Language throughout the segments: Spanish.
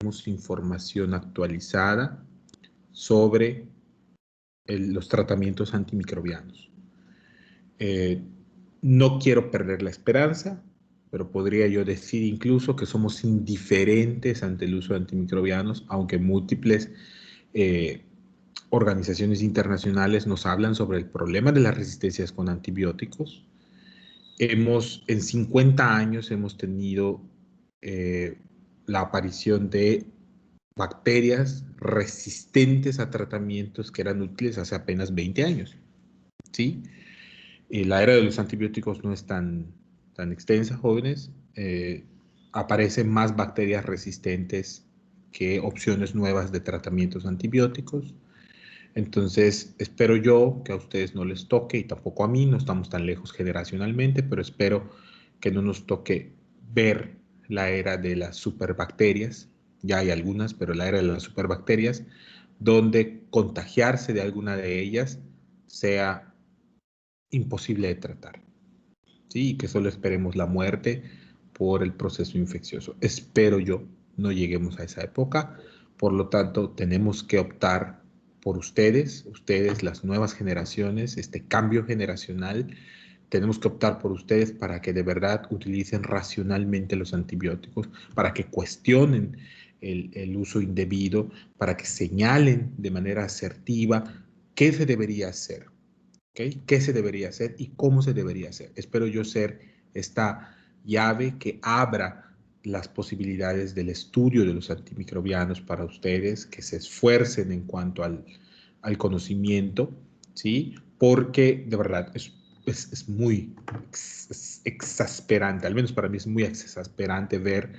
tenemos información actualizada sobre los tratamientos antimicrobianos. No quiero perder la esperanza, pero podría yo decir incluso que somos indiferentes ante el uso de antimicrobianos, aunque múltiples organizaciones internacionales nos hablan sobre el problema de las resistencias con antibióticos. En 50 años hemos tenido la aparición de bacterias resistentes a tratamientos que eran útiles hace apenas 20 años, ¿sí? La era de los antibióticos no es tan extensa, jóvenes. Aparecen más bacterias resistentes que opciones nuevas de tratamientos antibióticos. Entonces, espero yo que a ustedes no les toque, y tampoco a mí, no estamos tan lejos generacionalmente, pero espero que no nos toque ver la era de las superbacterias. Ya hay algunas, pero la era de las superbacterias, donde contagiarse de alguna de ellas sea imposible de tratar, ¿sí? Y que solo esperemos la muerte por el proceso infeccioso. Espero yo no lleguemos a esa época. Por lo tanto, tenemos que optar por ustedes, las nuevas generaciones, este cambio generacional. Tenemos que optar por ustedes para que de verdad utilicen racionalmente los antibióticos, para que cuestionen el uso indebido, para que señalen de manera asertiva qué se debería hacer. ¿Okay? ¿Qué se debería hacer y cómo se debería hacer? Espero yo ser esta llave que abra las posibilidades del estudio de los antimicrobianos para ustedes, que se esfuercen en cuanto al conocimiento, ¿sí? Porque de verdad es muy exasperante, al menos para mí es muy exasperante ver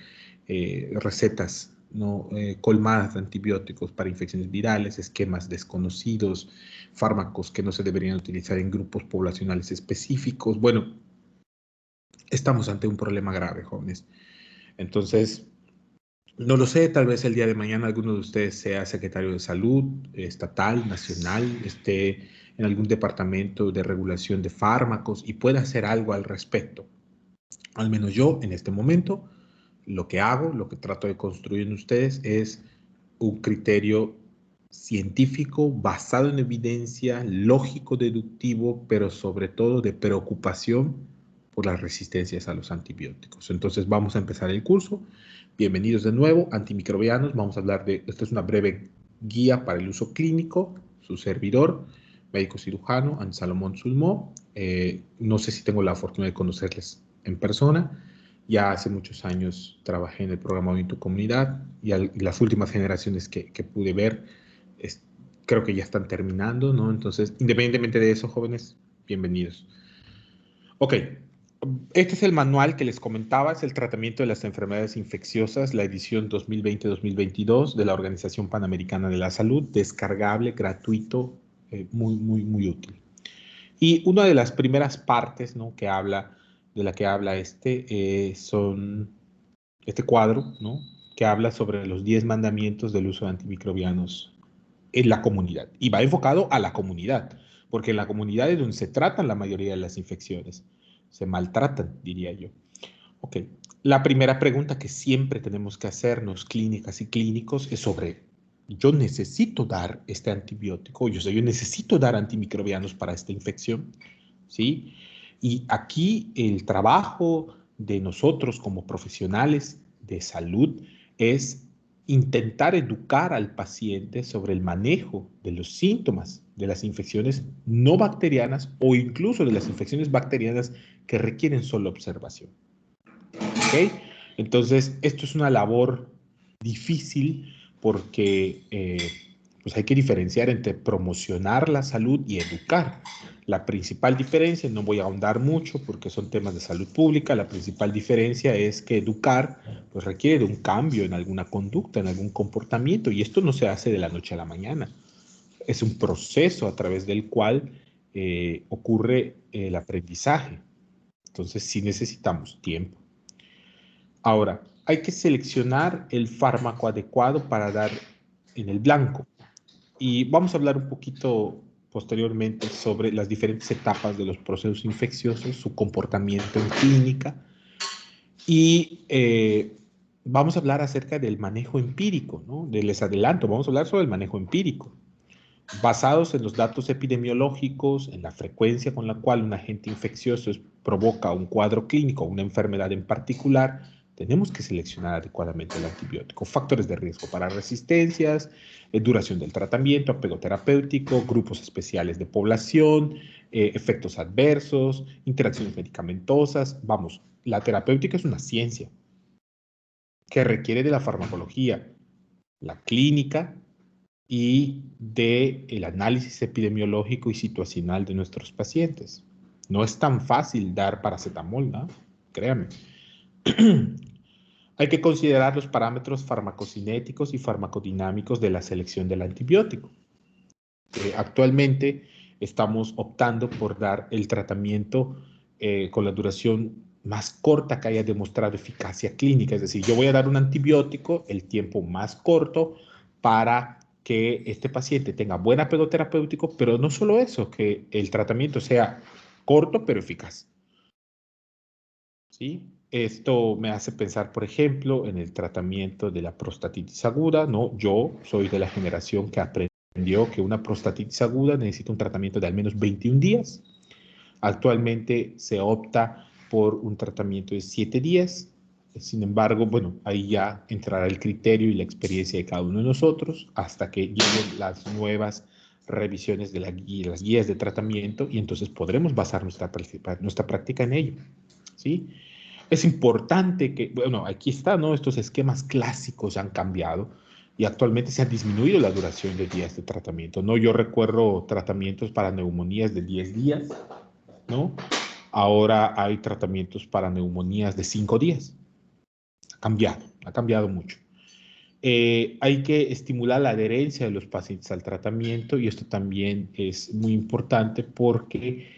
recetas ¿no? Colmadas de antibióticos para infecciones virales, esquemas desconocidos, fármacos que no se deberían utilizar en grupos poblacionales específicos. Bueno, estamos ante un problema grave, jóvenes. Entonces, no lo sé, tal vez el día de mañana alguno de ustedes sea secretario de salud, estatal, nacional, esté en algún departamento de regulación de fármacos y pueda hacer algo al respecto. Al menos yo, en este momento, lo que hago, lo que trato de construir en ustedes es un criterio científico basado en evidencia, lógico, deductivo, pero sobre todo de preocupación por las resistencias a los antibióticos. Entonces vamos a empezar el curso. Bienvenidos de nuevo, antimicrobianos. Vamos a hablar de, esto es una breve guía para el uso clínico, su servidor, médico cirujano, An Salomón Sulmó. No sé si tengo la fortuna de conocerles en persona. Ya hace muchos años trabajé en el programa Hoy en tu Comunidad y las últimas generaciones que pude ver creo que ya están terminando, ¿no? Entonces, independientemente de eso, jóvenes, bienvenidos. Ok, este es el manual que les comentaba, es el tratamiento de las enfermedades infecciosas, la edición 2020-2022 de la Organización Panamericana de la Salud, descargable, gratuito, muy útil. Y una de las primeras partes, ¿no? de la que habla son este cuadro, ¿no? Que habla sobre los 10 mandamientos del uso de antimicrobianos en la comunidad. Y va enfocado a la comunidad, porque en la comunidad es donde se tratan la mayoría de las infecciones. Se maltratan, diría yo. Ok. La primera pregunta que siempre tenemos que hacernos, clínicas y clínicos, es sobre, yo necesito dar este antibiótico, yo necesito dar antimicrobianos para esta infección, ¿sí? Y aquí el trabajo de nosotros como profesionales de salud es intentar educar al paciente sobre el manejo de los síntomas de las infecciones no bacterianas o incluso de las infecciones bacterianas que requieren solo observación. ¿Ok? Entonces, esto es una labor difícil porque pues hay que diferenciar entre promocionar la salud y educar. La principal diferencia, no voy a ahondar mucho porque son temas de salud pública, la principal diferencia es que educar pues requiere de un cambio en alguna conducta, en algún comportamiento, y esto no se hace de la noche a la mañana. Es un proceso a través del cual ocurre el aprendizaje. Entonces, sí necesitamos tiempo. Ahora, hay que seleccionar el fármaco adecuado para dar en el blanco. Y vamos a hablar un poquito posteriormente sobre las diferentes etapas de los procesos infecciosos, su comportamiento en clínica y vamos a hablar acerca del manejo empírico, ¿no? Les adelanto, vamos a hablar sobre el manejo empírico. Basados en los datos epidemiológicos, en la frecuencia con la cual un agente infeccioso provoca un cuadro clínico o una enfermedad en particular, tenemos que seleccionar adecuadamente el antibiótico. Factores de riesgo para resistencias, duración del tratamiento, apego terapéutico, grupos especiales de población, efectos adversos, interacciones medicamentosas. Vamos, la terapéutica es una ciencia que requiere de la farmacología, la clínica y del análisis epidemiológico y situacional de nuestros pacientes. No es tan fácil dar paracetamol, ¿no? Créanme. Hay que considerar los parámetros farmacocinéticos y farmacodinámicos de la selección del antibiótico. Actualmente estamos optando por dar el tratamiento con la duración más corta que haya demostrado eficacia clínica. Es decir, yo voy a dar un antibiótico el tiempo más corto para que este paciente tenga buen apego terapéutico, pero no solo eso, que el tratamiento sea corto pero eficaz. ¿Sí? Esto me hace pensar, por ejemplo, en el tratamiento de la prostatitis aguda, ¿no? Yo soy de la generación que aprendió que una prostatitis aguda necesita un tratamiento de al menos 21 días. Actualmente se opta por un tratamiento de 7 días. Sin embargo, bueno, ahí ya entrará el criterio y la experiencia de cada uno de nosotros hasta que lleguen las nuevas revisiones de las guías de tratamiento y entonces podremos basar nuestra práctica en ello. ¿Sí? Es importante que, bueno, aquí está, ¿no? Estos esquemas clásicos han cambiado y actualmente se ha disminuido la duración de días de tratamiento, ¿no? Yo recuerdo tratamientos para neumonías de 10 días, ¿no? Ahora hay tratamientos para neumonías de 5 días. Ha cambiado mucho. Hay que estimular la adherencia de los pacientes al tratamiento y esto también es muy importante porque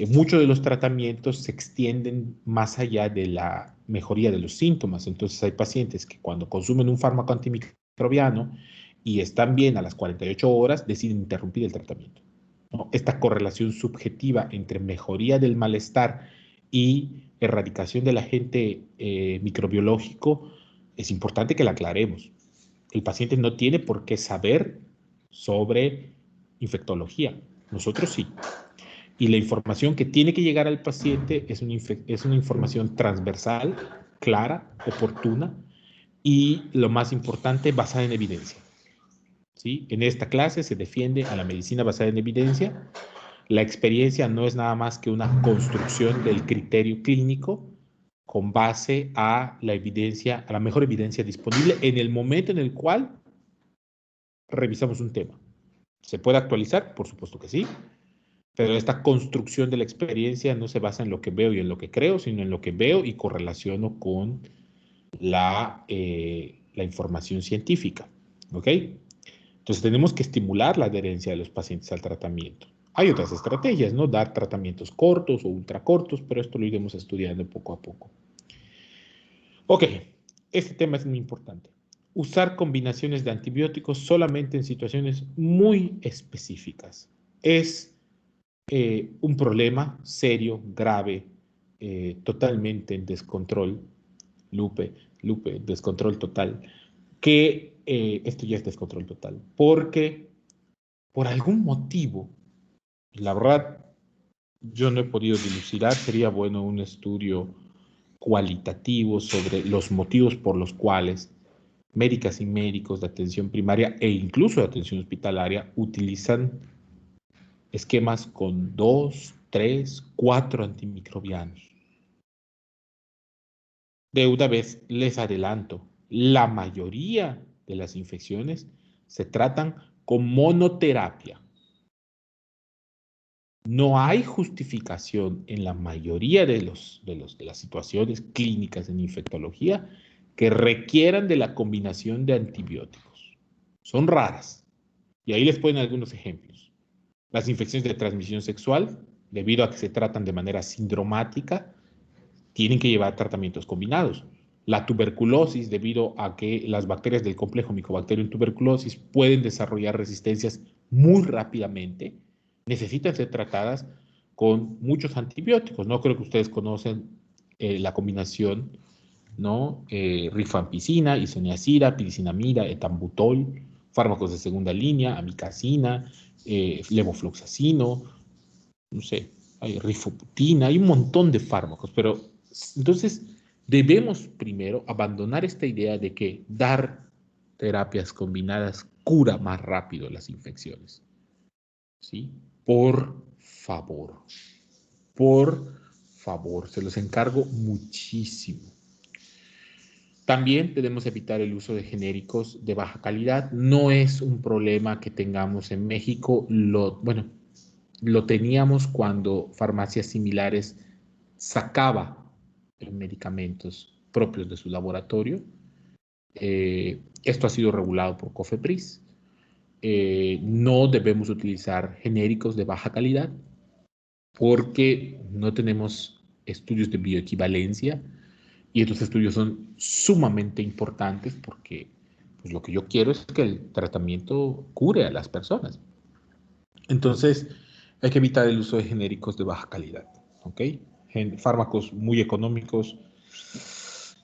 muchos de los tratamientos se extienden más allá de la mejoría de los síntomas. Entonces hay pacientes que cuando consumen un fármaco antimicrobiano y están bien a las 48 horas, deciden interrumpir el tratamiento, ¿no? Esta correlación subjetiva entre mejoría del malestar y erradicación del agente microbiológico es importante que la aclaremos. El paciente no tiene por qué saber sobre infectología. Nosotros sí. Y la información que tiene que llegar al paciente es una información transversal, clara, oportuna y, lo más importante, basada en evidencia. ¿Sí? En esta clase se defiende a la medicina basada en evidencia. La experiencia no es nada más que una construcción del criterio clínico con base a la evidencia, a la mejor evidencia disponible en el momento en el cual revisamos un tema. ¿Se puede actualizar? Por supuesto que sí, pero esta construcción de la experiencia no se basa en lo que veo y en lo que creo, sino en lo que veo y correlaciono con la información científica. ¿Ok? Entonces tenemos que estimular la adherencia de los pacientes al tratamiento. Hay otras estrategias, ¿no? Dar tratamientos cortos o ultracortos, pero esto lo iremos estudiando poco a poco. Ok, este tema es muy importante. Usar combinaciones de antibióticos solamente en situaciones muy específicas. Es un problema serio, grave, totalmente en descontrol, Lupe, descontrol total, que esto ya es descontrol total, porque por algún motivo, la verdad, yo no he podido dilucidar, sería bueno un estudio cualitativo sobre los motivos por los cuales médicas y médicos de atención primaria e incluso de atención hospitalaria utilizan esquemas con 2, 3, 4 antimicrobianos. De una vez les adelanto, la mayoría de las infecciones se tratan con monoterapia. No hay justificación en la mayoría de las situaciones clínicas en infectología que requieran de la combinación de antibióticos. Son raras. Y ahí les ponen algunos ejemplos. Las infecciones de transmisión sexual, debido a que se tratan de manera sindromática, tienen que llevar tratamientos combinados. La tuberculosis, debido a que las bacterias del complejo Mycobacterium tuberculosis pueden desarrollar resistencias muy rápidamente, necesitan ser tratadas con muchos antibióticos. No creo que ustedes conocen la combinación ¿no? Rifampicina, isoniazida, piricinamida, etambutol, fármacos de segunda línea, amikacina, levofloxacino, no sé, hay rifoputina, hay un montón de fármacos, pero entonces debemos primero abandonar esta idea de que dar terapias combinadas cura más rápido las infecciones, ¿sí? Favor, por favor, se los encargo muchísimo. También debemos evitar el uso de genéricos de baja calidad. No es un problema que tengamos en México. Bueno, lo teníamos cuando farmacias similares sacaba medicamentos propios de su laboratorio. Esto ha sido regulado por COFEPRIS. No debemos utilizar genéricos de baja calidad porque no tenemos estudios de bioequivalencia y estos estudios son sumamente importantes porque pues, lo que yo quiero es que el tratamiento cure a las personas. Entonces, hay que evitar el uso de genéricos de baja calidad, ¿ok? Fármacos muy económicos,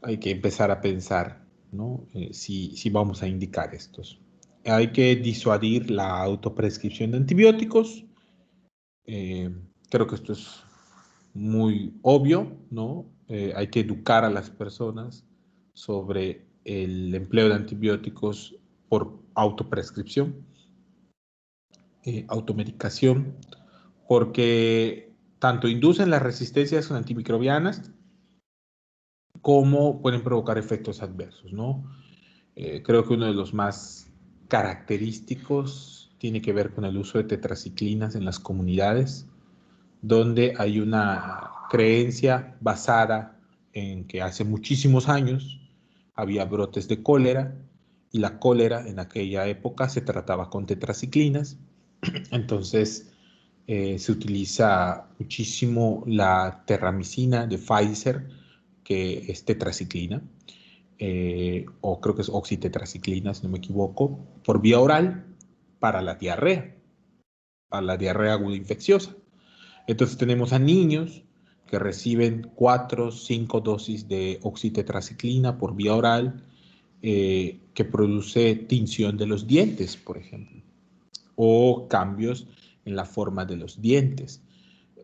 hay que empezar a pensar, ¿no? Si vamos a indicar estos. Hay que disuadir la autoprescripción de antibióticos. Eh, Creo que esto es muy obvio, ¿no? Hay que educar a las personas sobre el empleo de antibióticos por autoprescripción, automedicación, porque tanto inducen las resistencias antimicrobianas como pueden provocar efectos adversos, ¿no? Creo que uno de los más característicos tiene que ver con el uso de tetraciclinas en las comunidades, donde hay una creencia basada en que hace muchísimos años había brotes de cólera y la cólera en aquella época se trataba con tetraciclinas. Entonces se utiliza muchísimo la terramicina de Pfizer, que es tetraciclina, o creo que es oxitetraciclina, si no me equivoco, por vía oral para la diarrea aguda infecciosa. Entonces tenemos a niños que reciben 4 o 5 dosis de oxitetraciclina por vía oral, que produce tinción de los dientes, por ejemplo, o cambios en la forma de los dientes.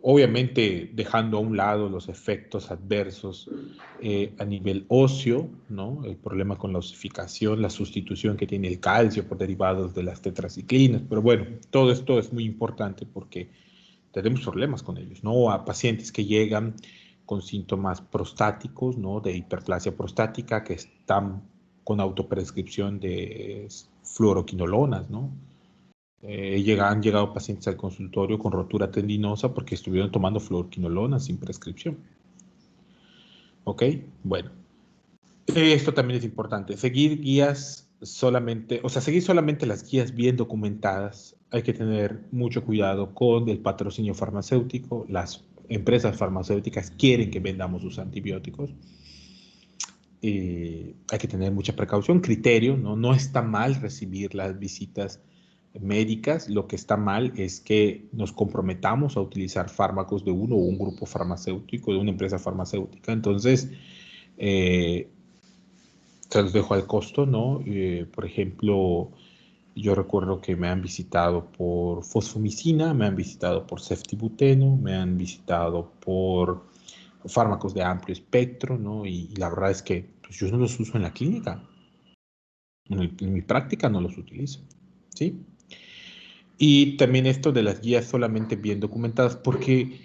Obviamente dejando a un lado los efectos adversos a nivel óseo, ¿no? El problema con la osificación, la sustitución que tiene el calcio por derivados de las tetraciclinas, pero bueno, todo esto es muy importante porque tenemos problemas con ellos, ¿no? A pacientes que llegan con síntomas prostáticos, ¿no? De hiperplasia prostática, que están con autoprescripción de fluoroquinolonas, ¿no? Han llegado pacientes al consultorio con rotura tendinosa porque estuvieron tomando fluoroquinolonas sin prescripción. ¿Ok? Bueno, esto también es importante. Seguir guías solamente, o sea, seguir solamente las guías bien documentadas. Hay que tener mucho cuidado con el patrocinio farmacéutico. Las empresas farmacéuticas quieren que vendamos sus antibióticos. Hay que tener mucha precaución, criterio, ¿no? No está mal recibir las visitas médicas, lo que está mal es que nos comprometamos a utilizar fármacos de uno o un grupo farmacéutico, de una empresa farmacéutica. Entonces, se los dejo al costo, ¿no? Por ejemplo, yo recuerdo que me han visitado por fosfomicina, me han visitado por ceftibuteno, me han visitado por fármacos de amplio espectro, ¿no? Y la verdad es que pues, yo no los uso en la clínica. En mi práctica no los utilizo, ¿sí? Y también esto de las guías solamente bien documentadas, porque,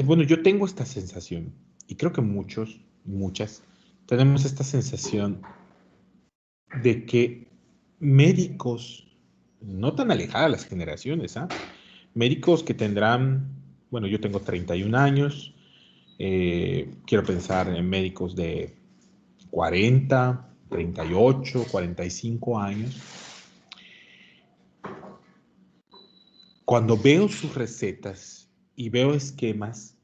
bueno, yo tengo esta sensación, y creo que muchas, tenemos esta sensación de que médicos, no tan alejadas las generaciones, ¿ah? Médicos que tendrán, bueno, yo tengo 31 años, quiero pensar en médicos de 40, 38, 45 años. Cuando veo sus recetas y veo esquemas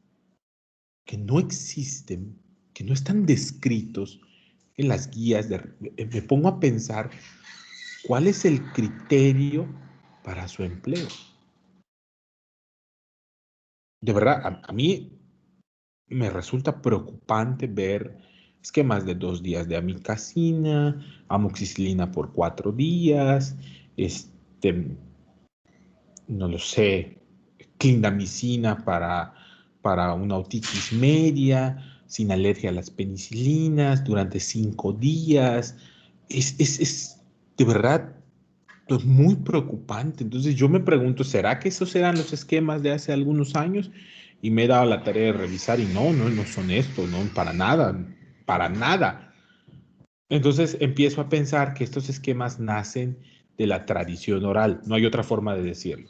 que no existen, que no están descritos en las guías, me pongo a pensar cuál es el criterio para su empleo. De verdad, a mí me resulta preocupante ver esquemas de 2 días de amikacina, amoxicilina por 4 días, no lo sé, clindamicina para una otitis media, sin alergia a las penicilinas, durante 5 días. Es de verdad muy preocupante. Entonces yo me pregunto, ¿será que esos eran los esquemas de hace algunos años? Y me he dado la tarea de revisar y no son estos, no, para nada, para nada. Entonces empiezo a pensar que estos esquemas nacen de la tradición oral, no hay otra forma de decirlo.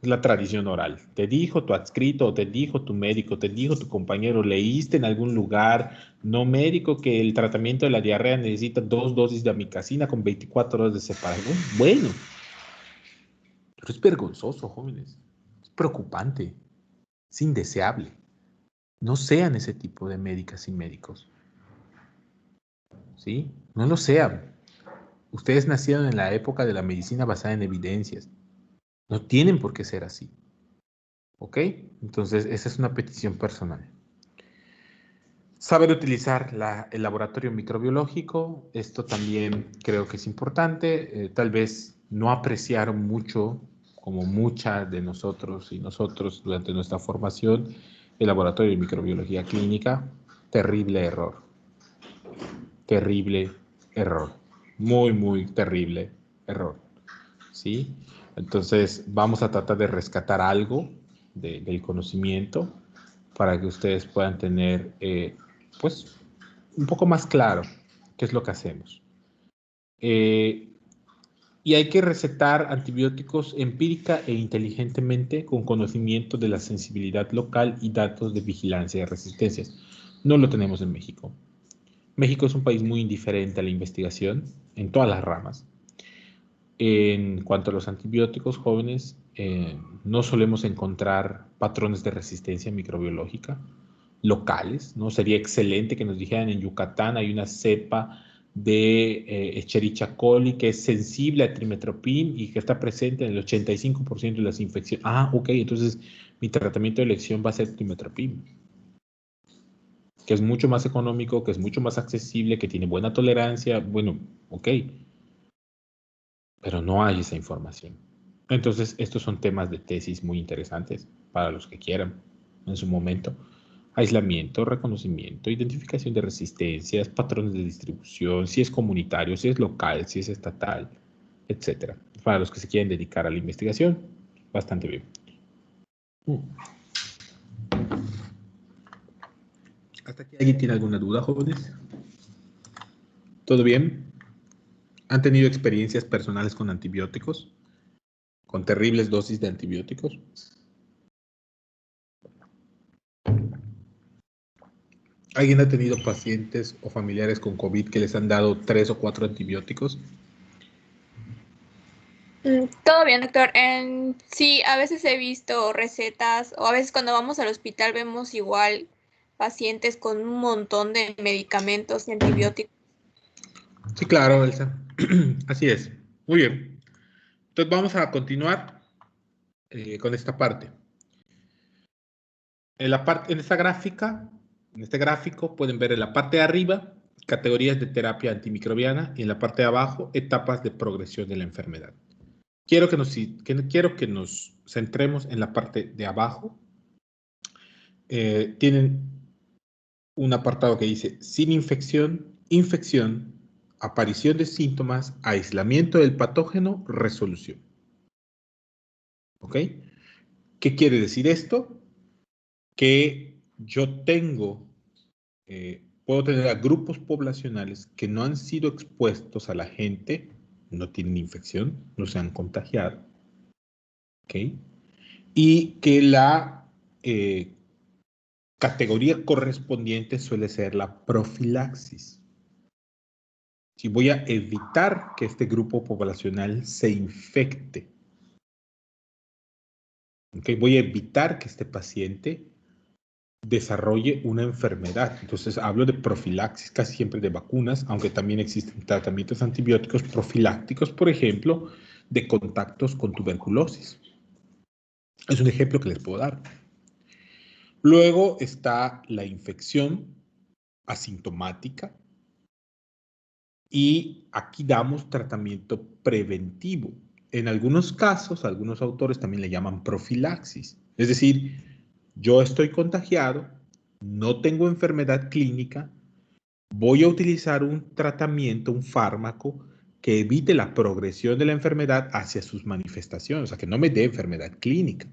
Es la tradición oral. Te dijo tu adscrito, te dijo tu médico, te dijo tu compañero, leíste en algún lugar no médico que el tratamiento de la diarrea necesita 2 dosis de amikacina con 24 horas de separación. Bueno, pero es vergonzoso, jóvenes. Es preocupante. Es indeseable. No sean ese tipo de médicas y médicos. ¿Sí? No lo sean. Ustedes nacieron en la época de la medicina basada en evidencias. No tienen por qué ser así. ¿Ok? Entonces, esa es una petición personal. Saber utilizar el laboratorio microbiológico, esto también creo que es importante. Tal vez no apreciaron mucho, como muchas de nosotros y nosotros durante nuestra formación, el laboratorio de microbiología clínica. Terrible error. Terrible error. Muy, muy terrible error. ¿Sí? Entonces, vamos a tratar de rescatar algo del conocimiento para que ustedes puedan tener, pues, un poco más claro qué es lo que hacemos. Y hay que recetar antibióticos empírica e inteligentemente con conocimiento de la sensibilidad local y datos de vigilancia de resistencias. No lo tenemos en México. México es un país muy indiferente a la investigación en todas las ramas. En cuanto a los antibióticos jóvenes, no solemos encontrar patrones de resistencia microbiológica locales, ¿no? Sería excelente que nos dijeran en Yucatán hay una cepa de Escherichia coli que es sensible a trimetoprim y que está presente en el 85% de las infecciones. Ah, ok, entonces mi tratamiento de elección va a ser trimetoprim, que es mucho más económico, que es mucho más accesible, que tiene buena tolerancia. Bueno, ok, pero no hay esa información. Entonces, estos son temas de tesis muy interesantes para los que quieran en su momento. Aislamiento, reconocimiento, identificación de resistencias, patrones de distribución, si es comunitario, si es local, si es estatal, etcétera. Para los que se quieren dedicar a la investigación, bastante bien. ¿Hasta aquí alguien tiene alguna duda, jóvenes? ¿Todo bien? ¿Han tenido experiencias personales con antibióticos? ¿Con terribles dosis de antibióticos? ¿Alguien ha tenido pacientes o familiares con COVID que les han dado 3 o 4 antibióticos? Todo bien, doctor. Sí, a veces he visto recetas o a veces cuando vamos al hospital vemos igual pacientes con un montón de medicamentos y antibióticos. Sí, claro, Elsa. Así es. Muy bien. Entonces vamos a continuar con esta parte. En esta gráfica, en este gráfico, pueden ver en la parte de arriba categorías de terapia antimicrobiana y en la parte de abajo etapas de progresión de la enfermedad. Quiero que nos centremos en la parte de abajo. Tienen un apartado que dice sin infección, infección, aparición de síntomas, aislamiento del patógeno, resolución. ¿Ok? ¿Qué quiere decir esto? Que yo puedo tener a grupos poblacionales que no han sido expuestos a la gente, no tienen infección, no se han contagiado, ¿ok? Y que la categoría correspondiente suele ser la profilaxis. Si voy a evitar que este grupo poblacional se infecte, ¿ok? Voy a evitar que este paciente desarrolle una enfermedad. Entonces hablo de profilaxis, casi siempre de vacunas, aunque también existen tratamientos antibióticos profilácticos, por ejemplo, de contactos con tuberculosis. Es un ejemplo que les puedo dar. Luego está la infección asintomática. Y aquí damos tratamiento preventivo. En algunos casos, algunos autores también le llaman profilaxis. Es decir, yo estoy contagiado, no tengo enfermedad clínica, voy a utilizar un tratamiento, un fármaco que evite la progresión de la enfermedad hacia sus manifestaciones, o sea, que no me dé enfermedad clínica.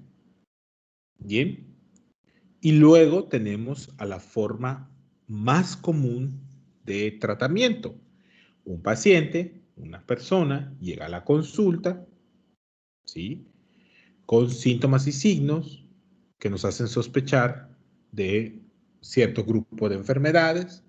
Bien. Y luego tenemos a la forma más común de tratamiento. Un paciente, una persona, llega a la consulta, ¿sí? Con síntomas y signos que nos hacen sospechar de cierto grupo de enfermedades,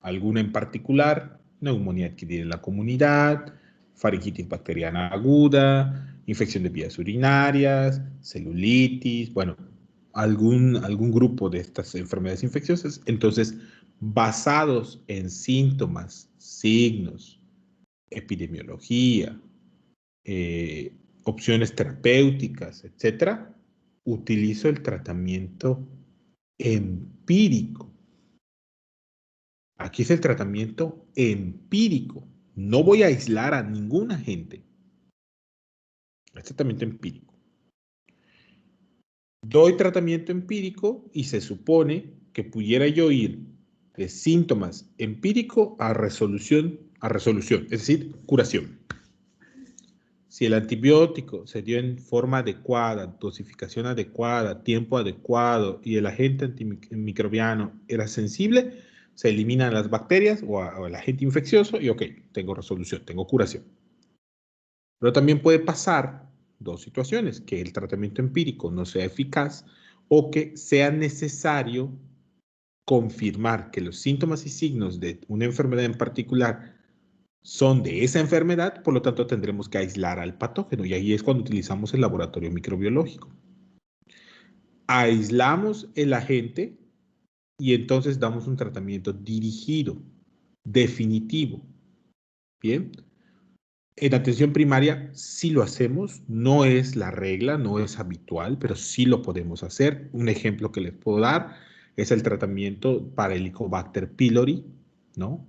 alguna en particular, neumonía adquirida en la comunidad, faringitis bacteriana aguda, infección de vías urinarias, celulitis, bueno, algún grupo de estas enfermedades infecciosas. Entonces, basados en síntomas, signos, epidemiología, opciones terapéuticas, etcétera, utilizo el tratamiento empírico. Aquí es el tratamiento empírico. No voy a aislar a ningún agente. Es tratamiento empírico. Doy tratamiento empírico y se supone que pudiera yo ir de síntomas empírico a resolución, es decir, curación. Si el antibiótico se dio en forma adecuada, dosificación adecuada, tiempo adecuado y el agente antimicrobiano era sensible, se eliminan las bacterias o el agente infeccioso y ok, tengo resolución, tengo curación. Pero también puede pasar dos situaciones, que el tratamiento empírico no sea eficaz o que sea necesario confirmar que los síntomas y signos de una enfermedad en particular son de esa enfermedad, por lo tanto tendremos que aislar al patógeno y ahí es cuando utilizamos el laboratorio microbiológico. Aislamos el agente y entonces damos un tratamiento dirigido, definitivo. Bien. En atención primaria sí lo hacemos, no es la regla, no es habitual, pero sí lo podemos hacer. Un ejemplo que les puedo dar es el tratamiento para Helicobacter pylori, ¿no?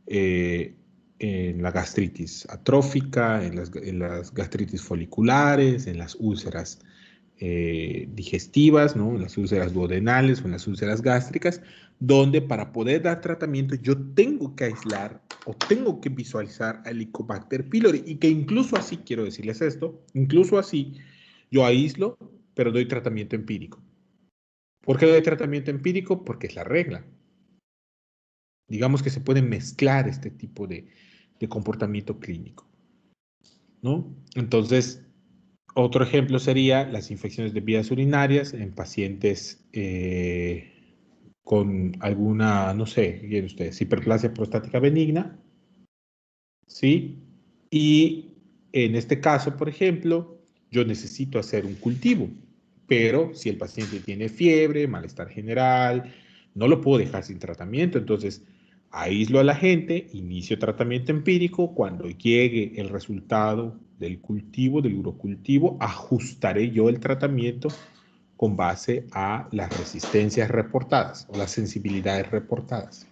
En la gastritis atrófica, en las gastritis foliculares, en las úlceras digestivas, ¿no? En las úlceras duodenales o en las úlceras gástricas, donde para poder dar tratamiento yo tengo que aislar o tengo que visualizar a Helicobacter pylori y que incluso así, quiero decirles esto, incluso así yo aíslo, pero doy tratamiento empírico. ¿Por qué doy tratamiento empírico? Porque es la regla. Digamos que se pueden mezclar este tipo de comportamiento clínico, ¿no? Entonces, otro ejemplo sería las infecciones de vías urinarias en pacientes con alguna, no sé, ¿qué quieren ustedes? Hiperplasia prostática benigna, ¿sí? Y en este caso, por ejemplo, yo necesito hacer un cultivo, pero si el paciente tiene fiebre, malestar general, no lo puedo dejar sin tratamiento, entonces aíslo a la gente, inicio tratamiento empírico, cuando llegue el resultado del cultivo, del urocultivo, ajustaré yo el tratamiento con base a las resistencias reportadas o las sensibilidades reportadas.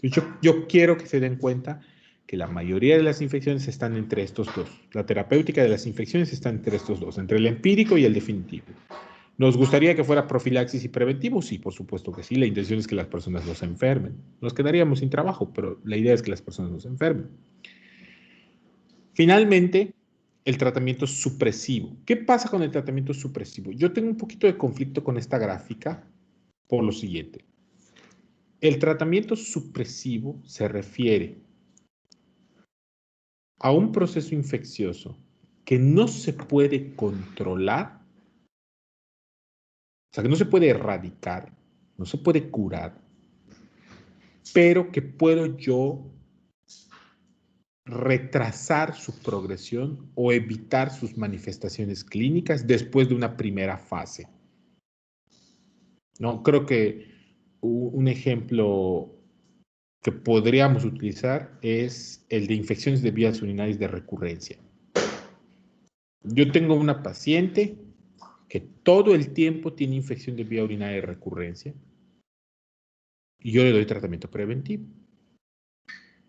Yo quiero que se den cuenta que la mayoría de las infecciones están entre estos dos. La terapéutica de las infecciones está entre estos dos, entre el empírico y el definitivo. ¿Nos gustaría que fuera profilaxis y preventivo? Sí, por supuesto que sí. La intención es que las personas no se enfermen. Nos quedaríamos sin trabajo, pero la idea es que las personas no se enfermen. Finalmente, el tratamiento supresivo. ¿Qué pasa con el tratamiento supresivo? Yo tengo un poquito de conflicto con esta gráfica por lo siguiente. El tratamiento supresivo se refiere a un proceso infeccioso que no se puede controlar, o sea, que no se puede erradicar, no se puede curar, pero que puedo yo retrasar su progresión o evitar sus manifestaciones clínicas después de una primera fase. No, creo que un ejemplo que podríamos utilizar es el de infecciones de vías urinarias de recurrencia. Yo tengo una paciente que todo el tiempo tiene infección de vía urinaria de recurrencia. y yo le doy tratamiento preventivo.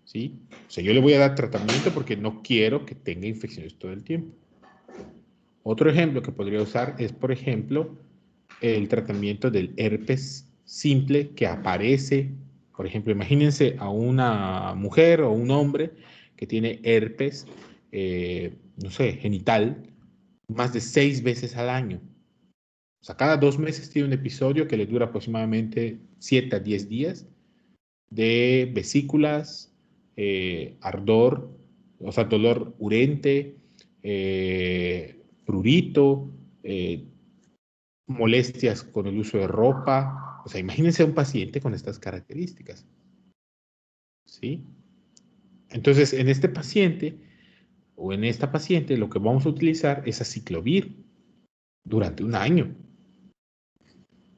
¿Sí? O sea, yo le voy a dar tratamiento porque no quiero que tenga infecciones todo el tiempo. Otro ejemplo que podría usar es, por ejemplo, el tratamiento del herpes simple que aparece. Por ejemplo, imagínense a una mujer o un hombre que tiene herpes, no sé, genital, más de 6 veces al año. O sea, cada 2 meses tiene un episodio que le dura aproximadamente 7 a 10 días de vesículas, ardor, o sea, dolor urente, prurito, molestias con el uso de ropa. O sea, imagínense a un paciente con estas características. ¿Sí? Entonces, en este paciente o en esta paciente, lo que vamos a utilizar es aciclovir durante un año.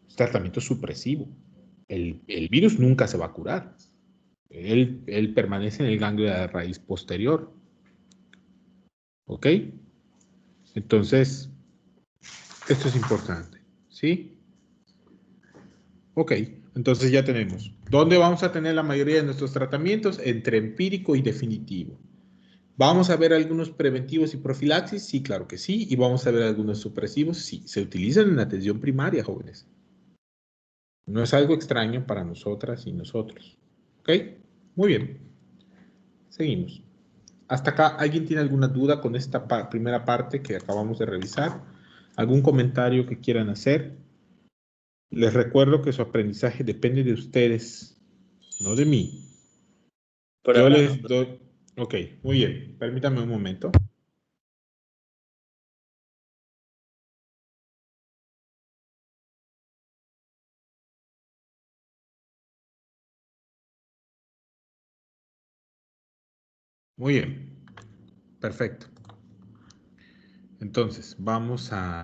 Es tratamiento supresivo. El virus nunca se va a curar. Él permanece en el ganglio de la raíz posterior. ¿Ok? Entonces, esto es importante. ¿Sí? Ok, entonces ya tenemos. ¿Dónde vamos a tener la mayoría de nuestros tratamientos? Entre empírico y definitivo. ¿Vamos a ver algunos preventivos y profilaxis? Sí, claro que sí. ¿Y vamos a ver algunos supresivos? Sí, se utilizan en atención primaria, jóvenes. No es algo extraño para nosotras y nosotros. ¿Ok? Muy bien. Seguimos. Hasta acá, ¿alguien tiene alguna duda con esta primera parte que acabamos de revisar? ¿Algún comentario que quieran hacer? Les recuerdo que su aprendizaje depende de ustedes, no de mí. Por Yo ahora les no. doy... Ok, muy bien. Permítame un momento. Muy bien. Perfecto. Entonces, vamos a...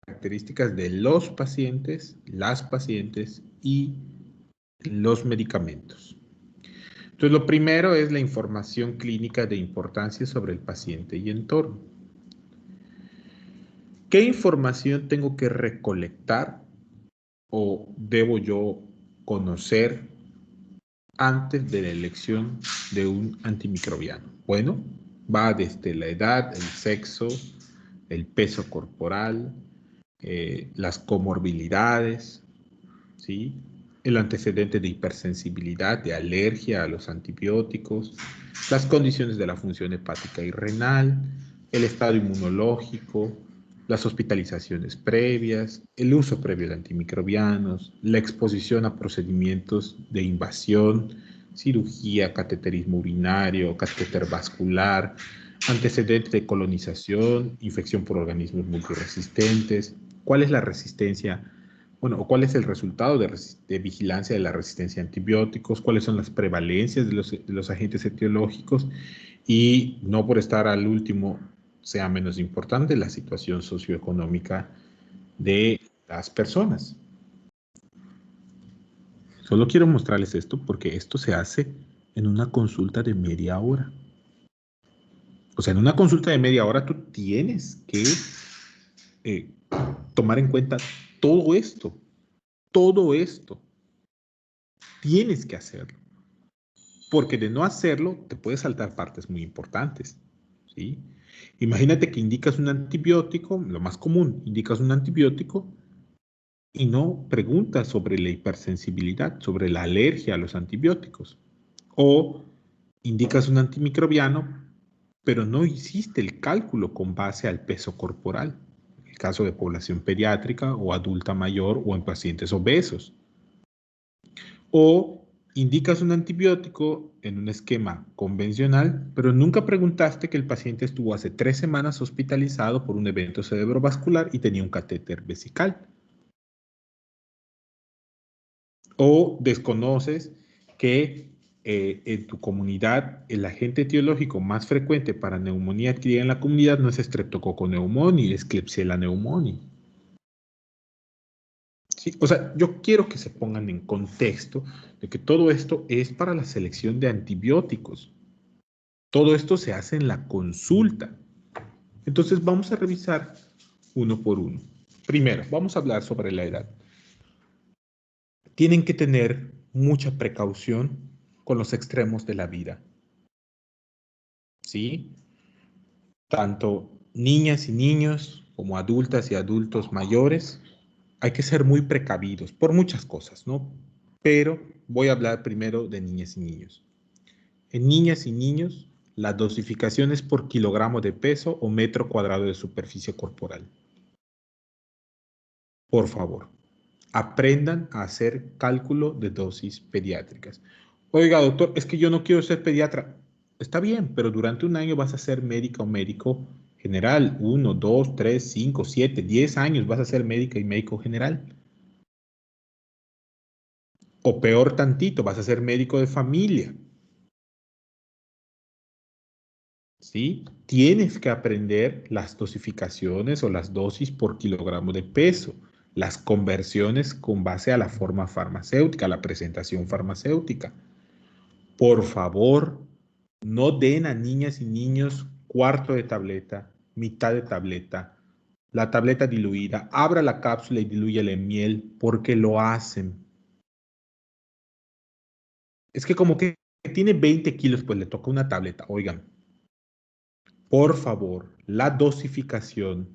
características de los pacientes, las pacientes y los medicamentos. Entonces, lo primero es la información clínica de importancia sobre el paciente y entorno. ¿Qué información tengo que recolectar o debo yo conocer antes de la elección de un antimicrobiano? Bueno, va desde la edad, el sexo, el peso corporal, las comorbilidades, ¿sí? El antecedente de hipersensibilidad, de alergia a los antibióticos, las condiciones de la función hepática y renal, el estado inmunológico, las hospitalizaciones previas, el uso previo de antimicrobianos, la exposición a procedimientos de invasión, cirugía, cateterismo urinario, catéter vascular, antecedentes de colonización, infección por organismos multiresistentes, cuál es la resistencia, bueno, cuál es el resultado de vigilancia de la resistencia a antibióticos, cuáles son las prevalencias de los agentes etiológicos y no por estar al último sea menos importante la situación socioeconómica de las personas. Solo quiero mostrarles esto porque esto se hace en una consulta de media hora. O sea, en una consulta de media hora tú tienes que tomar en cuenta todo esto. Todo esto. Tienes que hacerlo. Porque de no hacerlo te puedes saltar partes muy importantes. ¿Sí? Imagínate que indicas un antibiótico, lo más común, indicas un antibiótico y no preguntas sobre la hipersensibilidad, sobre la alergia a los antibióticos. O indicas un antimicrobiano, pero no hiciste el cálculo con base al peso corporal, en el caso de población pediátrica o adulta mayor o en pacientes obesos. O indicas un antibiótico en un esquema convencional, pero nunca preguntaste que el paciente estuvo hace 3 semanas hospitalizado por un evento cerebrovascular y tenía un catéter vesical. O desconoces que en tu comunidad el agente etiológico más frecuente para neumonía adquirida en la comunidad no es Streptococcus pneumoniae, es Klebsiella pneumoniae. ¿Sí? O sea, yo quiero que se pongan en contexto de que todo esto es para la selección de antibióticos. Todo esto se hace en la consulta. Entonces vamos a revisar uno por uno. Primero, vamos a hablar sobre la edad. Tienen que tener mucha precaución con los extremos de la vida. ¿Sí? Tanto niñas y niños como adultas y adultos mayores, hay que ser muy precavidos por muchas cosas, ¿no? Pero voy a hablar primero de niñas y niños. En niñas y niños, la dosificación es por kilogramo de peso o metro cuadrado de superficie corporal. Por favor, aprendan a hacer cálculo de dosis pediátricas. Oiga, doctor, es que yo no quiero ser pediatra. Está bien, pero durante un año vas a ser médica o médico general. 1, 2, 3, 5, 7, 10 años vas a ser médica y médico general. O peor tantito, vas a ser médico de familia. ¿Sí? Tienes que aprender las dosificaciones o las dosis por kilogramo de peso, las conversiones con base a la forma farmacéutica, la presentación farmacéutica. Por favor, no den a niñas y niños cuarto de tableta, mitad de tableta, la tableta diluida, abra la cápsula y dilúyela en miel, porque lo hacen. Es que como que tiene 20 kilos, pues le toca una tableta. Oigan, por favor, la dosificación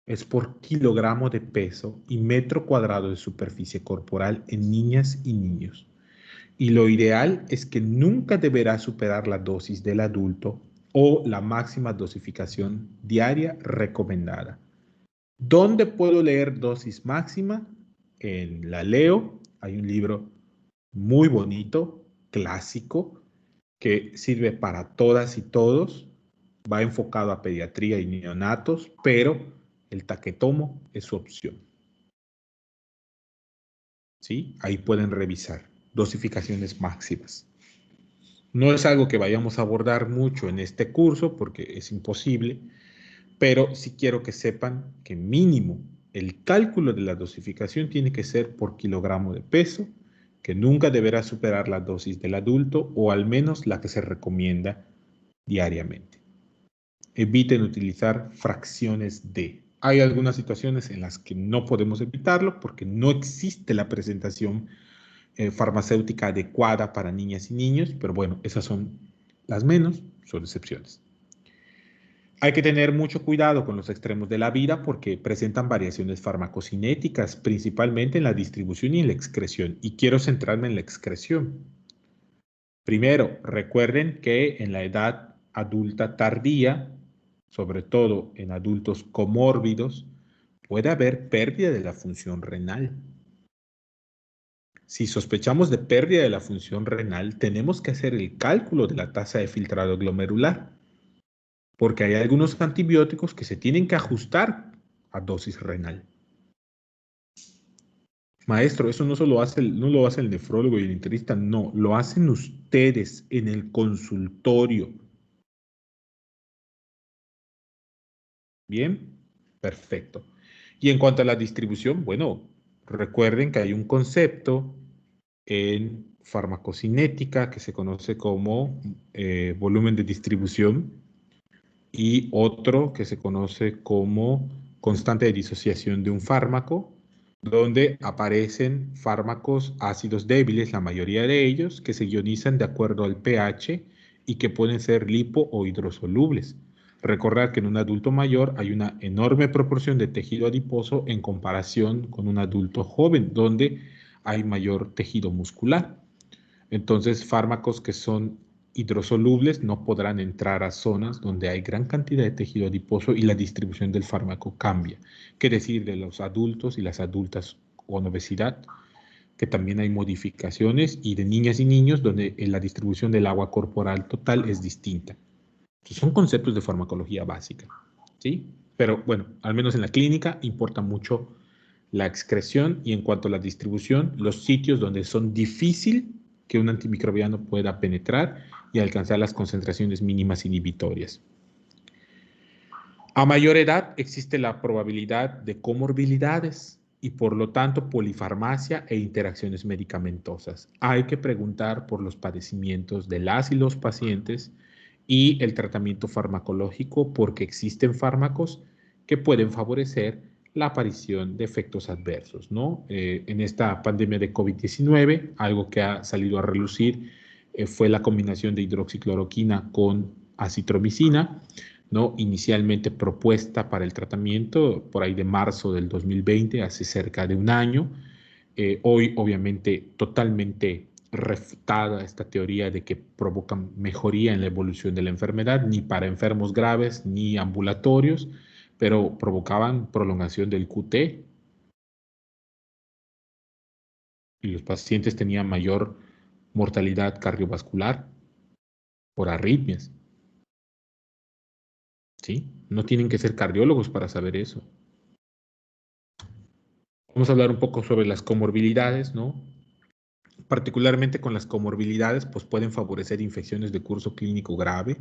es por kilogramo de peso y metro cuadrado de superficie corporal en niñas y niños. Y lo ideal es que nunca deberá superar la dosis del adulto o la máxima dosificación diaria recomendada. ¿Dónde puedo leer dosis máxima? En la Leo. Hay un libro muy bonito, clásico, que sirve para todas y todos. Va enfocado a pediatría y neonatos, pero el taquetomo es su opción. ¿Sí? Ahí pueden revisar dosificaciones máximas. No es algo que vayamos a abordar mucho en este curso porque es imposible, pero sí quiero que sepan que mínimo el cálculo de la dosificación tiene que ser por kilogramo de peso, que nunca deberá superar la dosis del adulto o al menos la que se recomienda diariamente. Eviten utilizar fracciones de. Hay algunas situaciones en las que no podemos evitarlo porque no existe la presentación farmacéutica adecuada para niñas y niños, pero bueno, esas son las menos, son excepciones. Hay que tener mucho cuidado con los extremos de la vida porque presentan variaciones farmacocinéticas, principalmente en la distribución y en la excreción. Y quiero centrarme en la excreción. Primero, recuerden que en la edad adulta tardía, sobre todo en adultos comórbidos, puede haber pérdida de la función renal. Si sospechamos de pérdida de la función renal, tenemos que hacer el cálculo de la tasa de filtrado glomerular, porque hay algunos antibióticos que se tienen que ajustar a dosis renal. Maestro, eso no lo hace el nefrólogo y el internista, no, lo hacen ustedes en el consultorio. Bien, perfecto. Y en cuanto a la distribución, bueno, recuerden que hay un concepto en farmacocinética que se conoce como volumen de distribución y otro que se conoce como constante de disociación de un fármaco, donde aparecen fármacos ácidos débiles, la mayoría de ellos, que se ionizan de acuerdo al pH y que pueden ser lipo o hidrosolubles. Recordar que en un adulto mayor hay una enorme proporción de tejido adiposo en comparación con un adulto joven, donde hay mayor tejido muscular. Entonces, fármacos que son hidrosolubles no podrán entrar a zonas donde hay gran cantidad de tejido adiposo y la distribución del fármaco cambia. ¿Qué decir de los adultos y las adultas con obesidad? Que también hay modificaciones, y de niñas y niños donde la distribución del agua corporal total es distinta. Entonces, son conceptos de farmacología básica, ¿sí? Pero bueno, al menos en la clínica importa mucho la excreción y en cuanto a la distribución, los sitios donde son difícil que un antimicrobiano pueda penetrar y alcanzar las concentraciones mínimas inhibitorias. A mayor edad existe la probabilidad de comorbilidades y por lo tanto polifarmacia e interacciones medicamentosas. Hay que preguntar por los padecimientos de las y los pacientes y el tratamiento farmacológico, porque existen fármacos que pueden favorecer la aparición de efectos adversos, ¿no? En esta pandemia de COVID-19, algo que ha salido a relucir fue la combinación de hidroxicloroquina con acitromicina, ¿no? Inicialmente propuesta para el tratamiento por ahí de marzo del 2020, hace cerca de un año. Hoy, obviamente, totalmente refutada esta teoría de que provocan mejoría en la evolución de la enfermedad, ni para enfermos graves ni ambulatorios, pero provocaban prolongación del QT y los pacientes tenían mayor mortalidad cardiovascular por arritmias, ¿sí? No tienen que ser cardiólogos para saber eso. Vamos a hablar un poco sobre las comorbilidades, ¿no? Particularmente con las comorbilidades, pues pueden favorecer infecciones de curso clínico grave,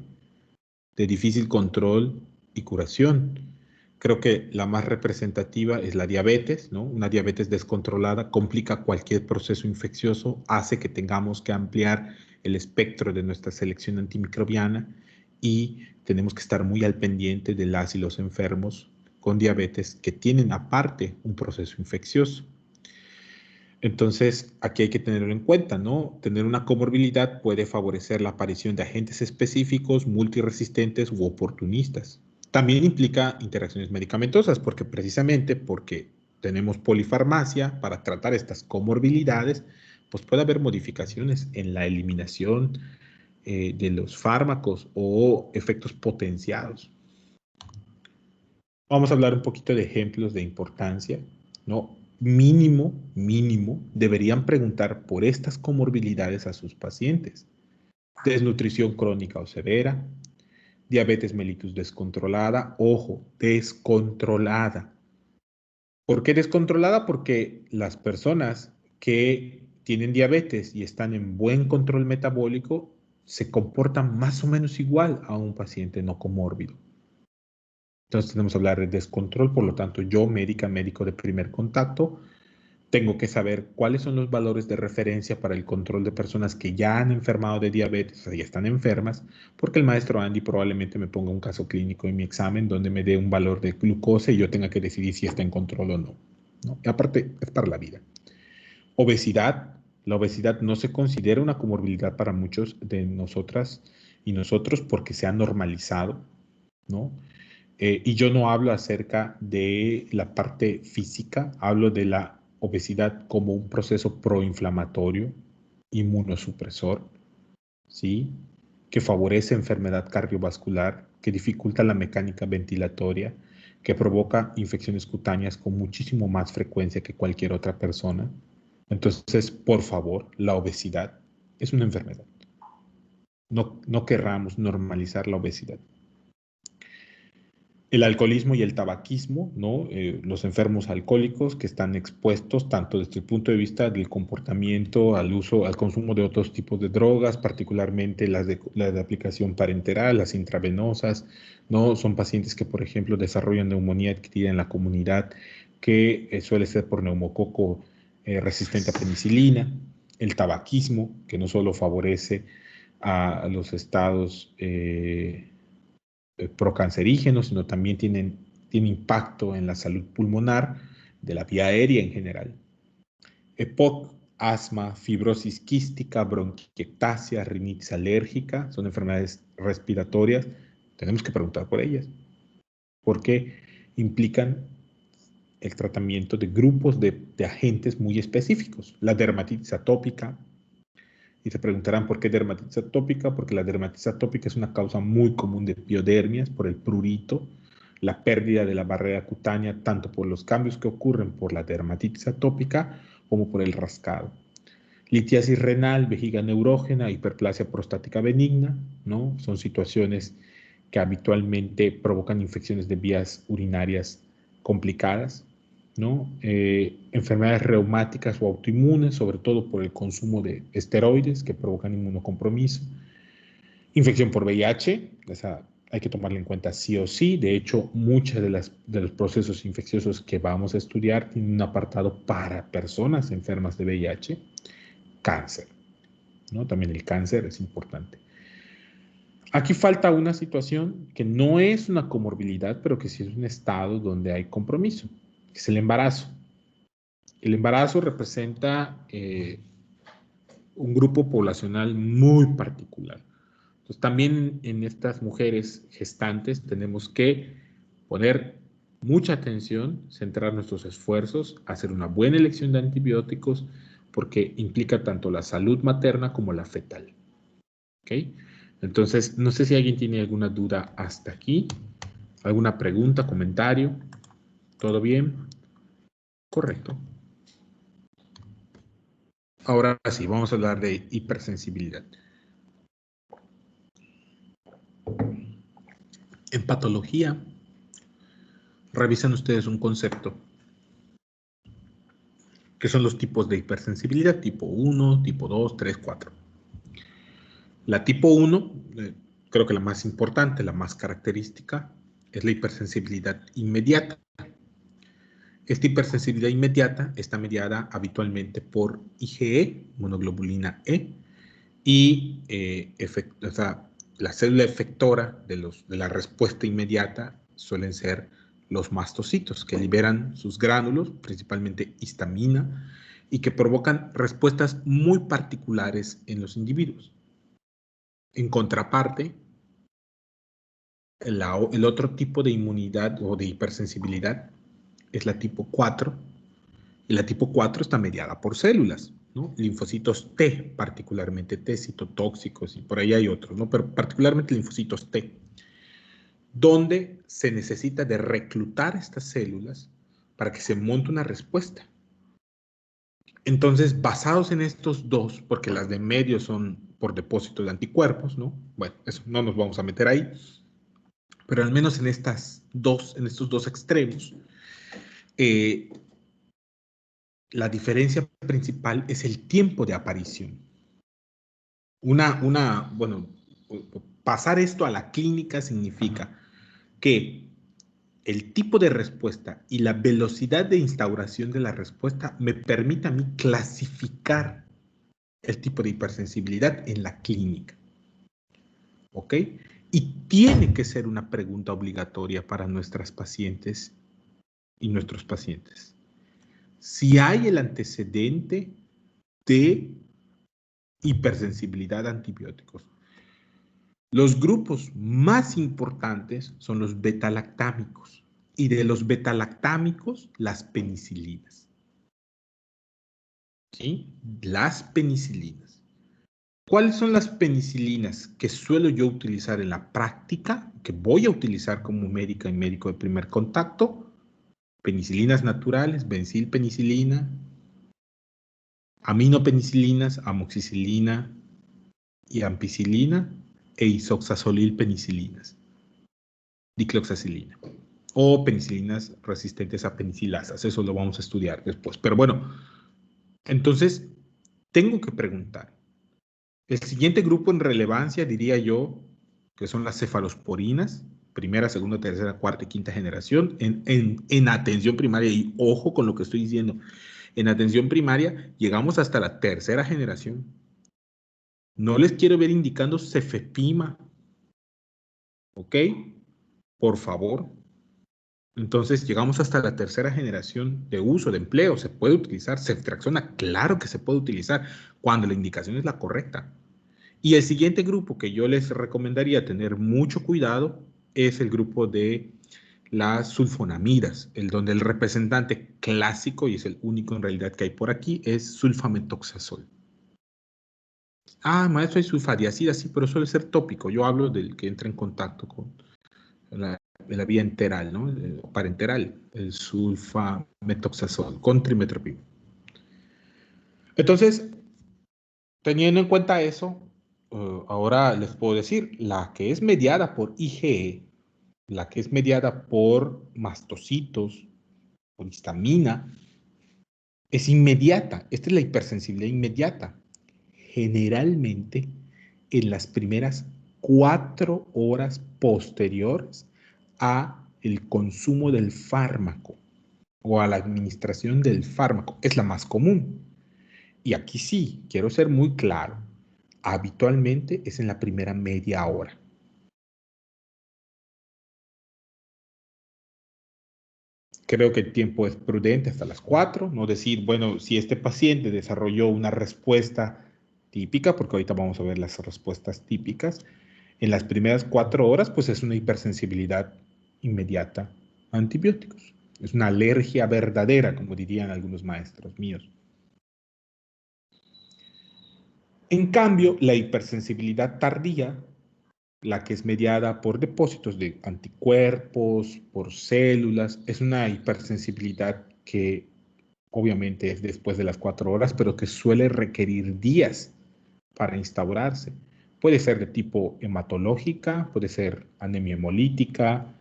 de difícil control y curación. Creo que la más representativa es la diabetes, ¿no? Una diabetes descontrolada complica cualquier proceso infeccioso, hace que tengamos que ampliar el espectro de nuestra selección antimicrobiana y tenemos que estar muy al pendiente de las y los enfermos con diabetes que tienen aparte un proceso infeccioso. Entonces, aquí hay que tenerlo en cuenta, ¿no? Tener una comorbilidad puede favorecer la aparición de agentes específicos, multiresistentes u oportunistas. También implica interacciones medicamentosas, porque tenemos polifarmacia para tratar estas comorbilidades, pues puede haber modificaciones en la eliminación de los fármacos o efectos potenciados. Vamos a hablar un poquito de ejemplos de importancia, ¿no? Mínimo, deberían preguntar por estas comorbilidades a sus pacientes. Desnutrición crónica o severa, diabetes mellitus descontrolada, ojo, descontrolada. ¿Por qué descontrolada? Porque las personas que tienen diabetes y están en buen control metabólico se comportan más o menos igual a un paciente no comórbido. Entonces tenemos que hablar de descontrol, por lo tanto yo, médico de primer contacto, tengo que saber cuáles son los valores de referencia para el control de personas que ya han enfermado de diabetes, o sea, ya están enfermas, porque el maestro Andy probablemente me ponga un caso clínico en mi examen donde me dé un valor de glucosa y yo tenga que decidir si está en control o no, ¿no? Y aparte, es para la vida. Obesidad. La obesidad no se considera una comorbilidad para muchos de nosotras y nosotros porque se ha normalizado, ¿no? Y yo no hablo acerca de la parte física, hablo de la obesidad como un proceso proinflamatorio, inmunosupresor, ¿sí? Que favorece enfermedad cardiovascular, que dificulta la mecánica ventilatoria, que provoca infecciones cutáneas con muchísimo más frecuencia que cualquier otra persona. Entonces, por favor, la obesidad es una enfermedad. No querramos normalizar la obesidad. El alcoholismo y el tabaquismo, ¿no? Los enfermos alcohólicos que están expuestos tanto desde el punto de vista del comportamiento, al uso, al consumo de otros tipos de drogas, particularmente las de aplicación parenteral, las intravenosas, ¿no? Son pacientes que, por ejemplo, desarrollan neumonía adquirida en la comunidad, que suele ser por neumococo resistente a penicilina. El tabaquismo, que no solo favorece a los estados procancerígenos, sino también tiene impacto en la salud pulmonar de la vía aérea en general. EPOC, asma, fibrosis quística, bronquiectasia, rinitis alérgica, son enfermedades respiratorias. Tenemos que preguntar por ellas, porque implican el tratamiento de grupos de agentes muy específicos. La dermatitis atópica, y se preguntarán por qué dermatitis atópica, porque la dermatitis atópica es una causa muy común de piodermias por el prurito, la pérdida de la barrera cutánea, tanto por los cambios que ocurren por la dermatitis atópica como por el rascado. Litiasis renal, vejiga neurógena, hiperplasia prostática benigna, ¿no? Son situaciones que habitualmente provocan infecciones de vías urinarias complicadas, ¿no? Enfermedades reumáticas o autoinmunes, sobre todo por el consumo de esteroides que provocan inmunocompromiso. Infección por VIH, esa hay que tomarla en cuenta sí o sí. De hecho, muchos de los procesos infecciosos que vamos a estudiar tienen un apartado para personas enfermas de VIH. Cáncer, ¿no? También el cáncer es importante. Aquí falta una situación que no es una comorbilidad, pero que sí es un estado donde hay compromiso, que es el embarazo. El embarazo representa un grupo poblacional muy particular. Entonces, también en estas mujeres gestantes tenemos que poner mucha atención, centrar nuestros esfuerzos, hacer una buena elección de antibióticos, porque implica tanto la salud materna como la fetal. ¿Ok? Entonces, no sé si alguien tiene alguna duda hasta aquí, alguna pregunta, comentario. ¿Todo bien? Correcto. Ahora sí, vamos a hablar de hipersensibilidad. En patología, revisan ustedes un concepto, que son los tipos de hipersensibilidad, tipo 1, tipo 2, 3, 4. La tipo 1, creo que la más importante, la más característica, es la hipersensibilidad inmediata. Esta hipersensibilidad inmediata está mediada habitualmente por IgE, monoglobulina E, y o sea, la célula efectora de la respuesta inmediata suelen ser los mastocitos, que liberan sus gránulos, principalmente histamina, y que provocan respuestas muy particulares en los individuos. En contraparte, el otro tipo de inmunidad o de hipersensibilidad es la tipo 4, y la tipo 4 está mediada por células, ¿no? Linfocitos T, particularmente T, citotóxicos, y por ahí hay otros, ¿no? Pero particularmente linfocitos T, donde se necesita de reclutar estas células para que se monte una respuesta. Entonces, basados en estos dos, porque las de medio son por depósito de anticuerpos, ¿no? Bueno, eso no nos vamos a meter ahí, pero al menos en estos dos extremos, la diferencia principal es el tiempo de aparición. Bueno, pasar esto a la clínica significa que el tipo de respuesta y la velocidad de instauración de la respuesta me permite a mí clasificar el tipo de hipersensibilidad en la clínica. ¿Ok? Y tiene que ser una pregunta obligatoria para nuestras pacientes y nuestros pacientes. Si hay el antecedente de hipersensibilidad a antibióticos. Los grupos más importantes son los betalactámicos, y de los betalactámicos, las penicilinas. ¿Sí? Las penicilinas. ¿Cuáles son las penicilinas que suelo yo utilizar en la práctica, que voy a utilizar como médica y médico de primer contacto? Penicilinas naturales, bencilpenicilina, aminopenicilinas, amoxicilina y ampicilina, e isoxazolilpenicilinas, dicloxacilina, o penicilinas resistentes a penicilasas. Eso lo vamos a estudiar después. Pero bueno, entonces tengo que preguntar. El siguiente grupo en relevancia, diría yo, que son las cefalosporinas, primera, segunda, tercera, cuarta y quinta generación, en atención primaria. Y ojo con lo que estoy diciendo. En atención primaria llegamos hasta la tercera generación. No les quiero ver indicando cefepima. ¿Ok? Por favor. Entonces llegamos hasta la tercera generación de uso, de empleo. Se puede utilizar ceftriaxona, claro que se puede utilizar cuando la indicación es la correcta. Y el siguiente grupo que yo les recomendaría tener mucho cuidado es el grupo de las sulfonamidas, donde el representante clásico, y es el único en realidad que hay por aquí, es sulfametoxazol. Ah, maestro, hay sulfadiazida, sí, pero suele ser tópico. Yo hablo del que entra en contacto con la vía enteral, ¿no? Parenteral, el sulfametoxazol con trimethoprim. Entonces, teniendo en cuenta eso, ahora les puedo decir, la que es mediada por IgE, la que es mediada por mastocitos, por histamina, es inmediata. Esta es la hipersensibilidad inmediata. Generalmente, en las primeras 4 horas posteriores a el consumo del fármaco o a la administración del fármaco. Es la más común. Y aquí sí, quiero ser muy claro. Habitualmente es en la primera media hora. Creo que el tiempo es prudente hasta las 4, no decir, bueno, si este paciente desarrolló una respuesta típica, porque ahorita vamos a ver las respuestas típicas, en las primeras 4 horas, pues es una hipersensibilidad inmediata a antibióticos. Es una alergia verdadera, como dirían algunos maestros míos. En cambio, la hipersensibilidad tardía, la que es mediada por depósitos de anticuerpos, por células, es una hipersensibilidad que obviamente es después de las 4 horas, pero que suele requerir días para instaurarse. Puede ser de tipo hematológica, puede ser anemia hemolítica,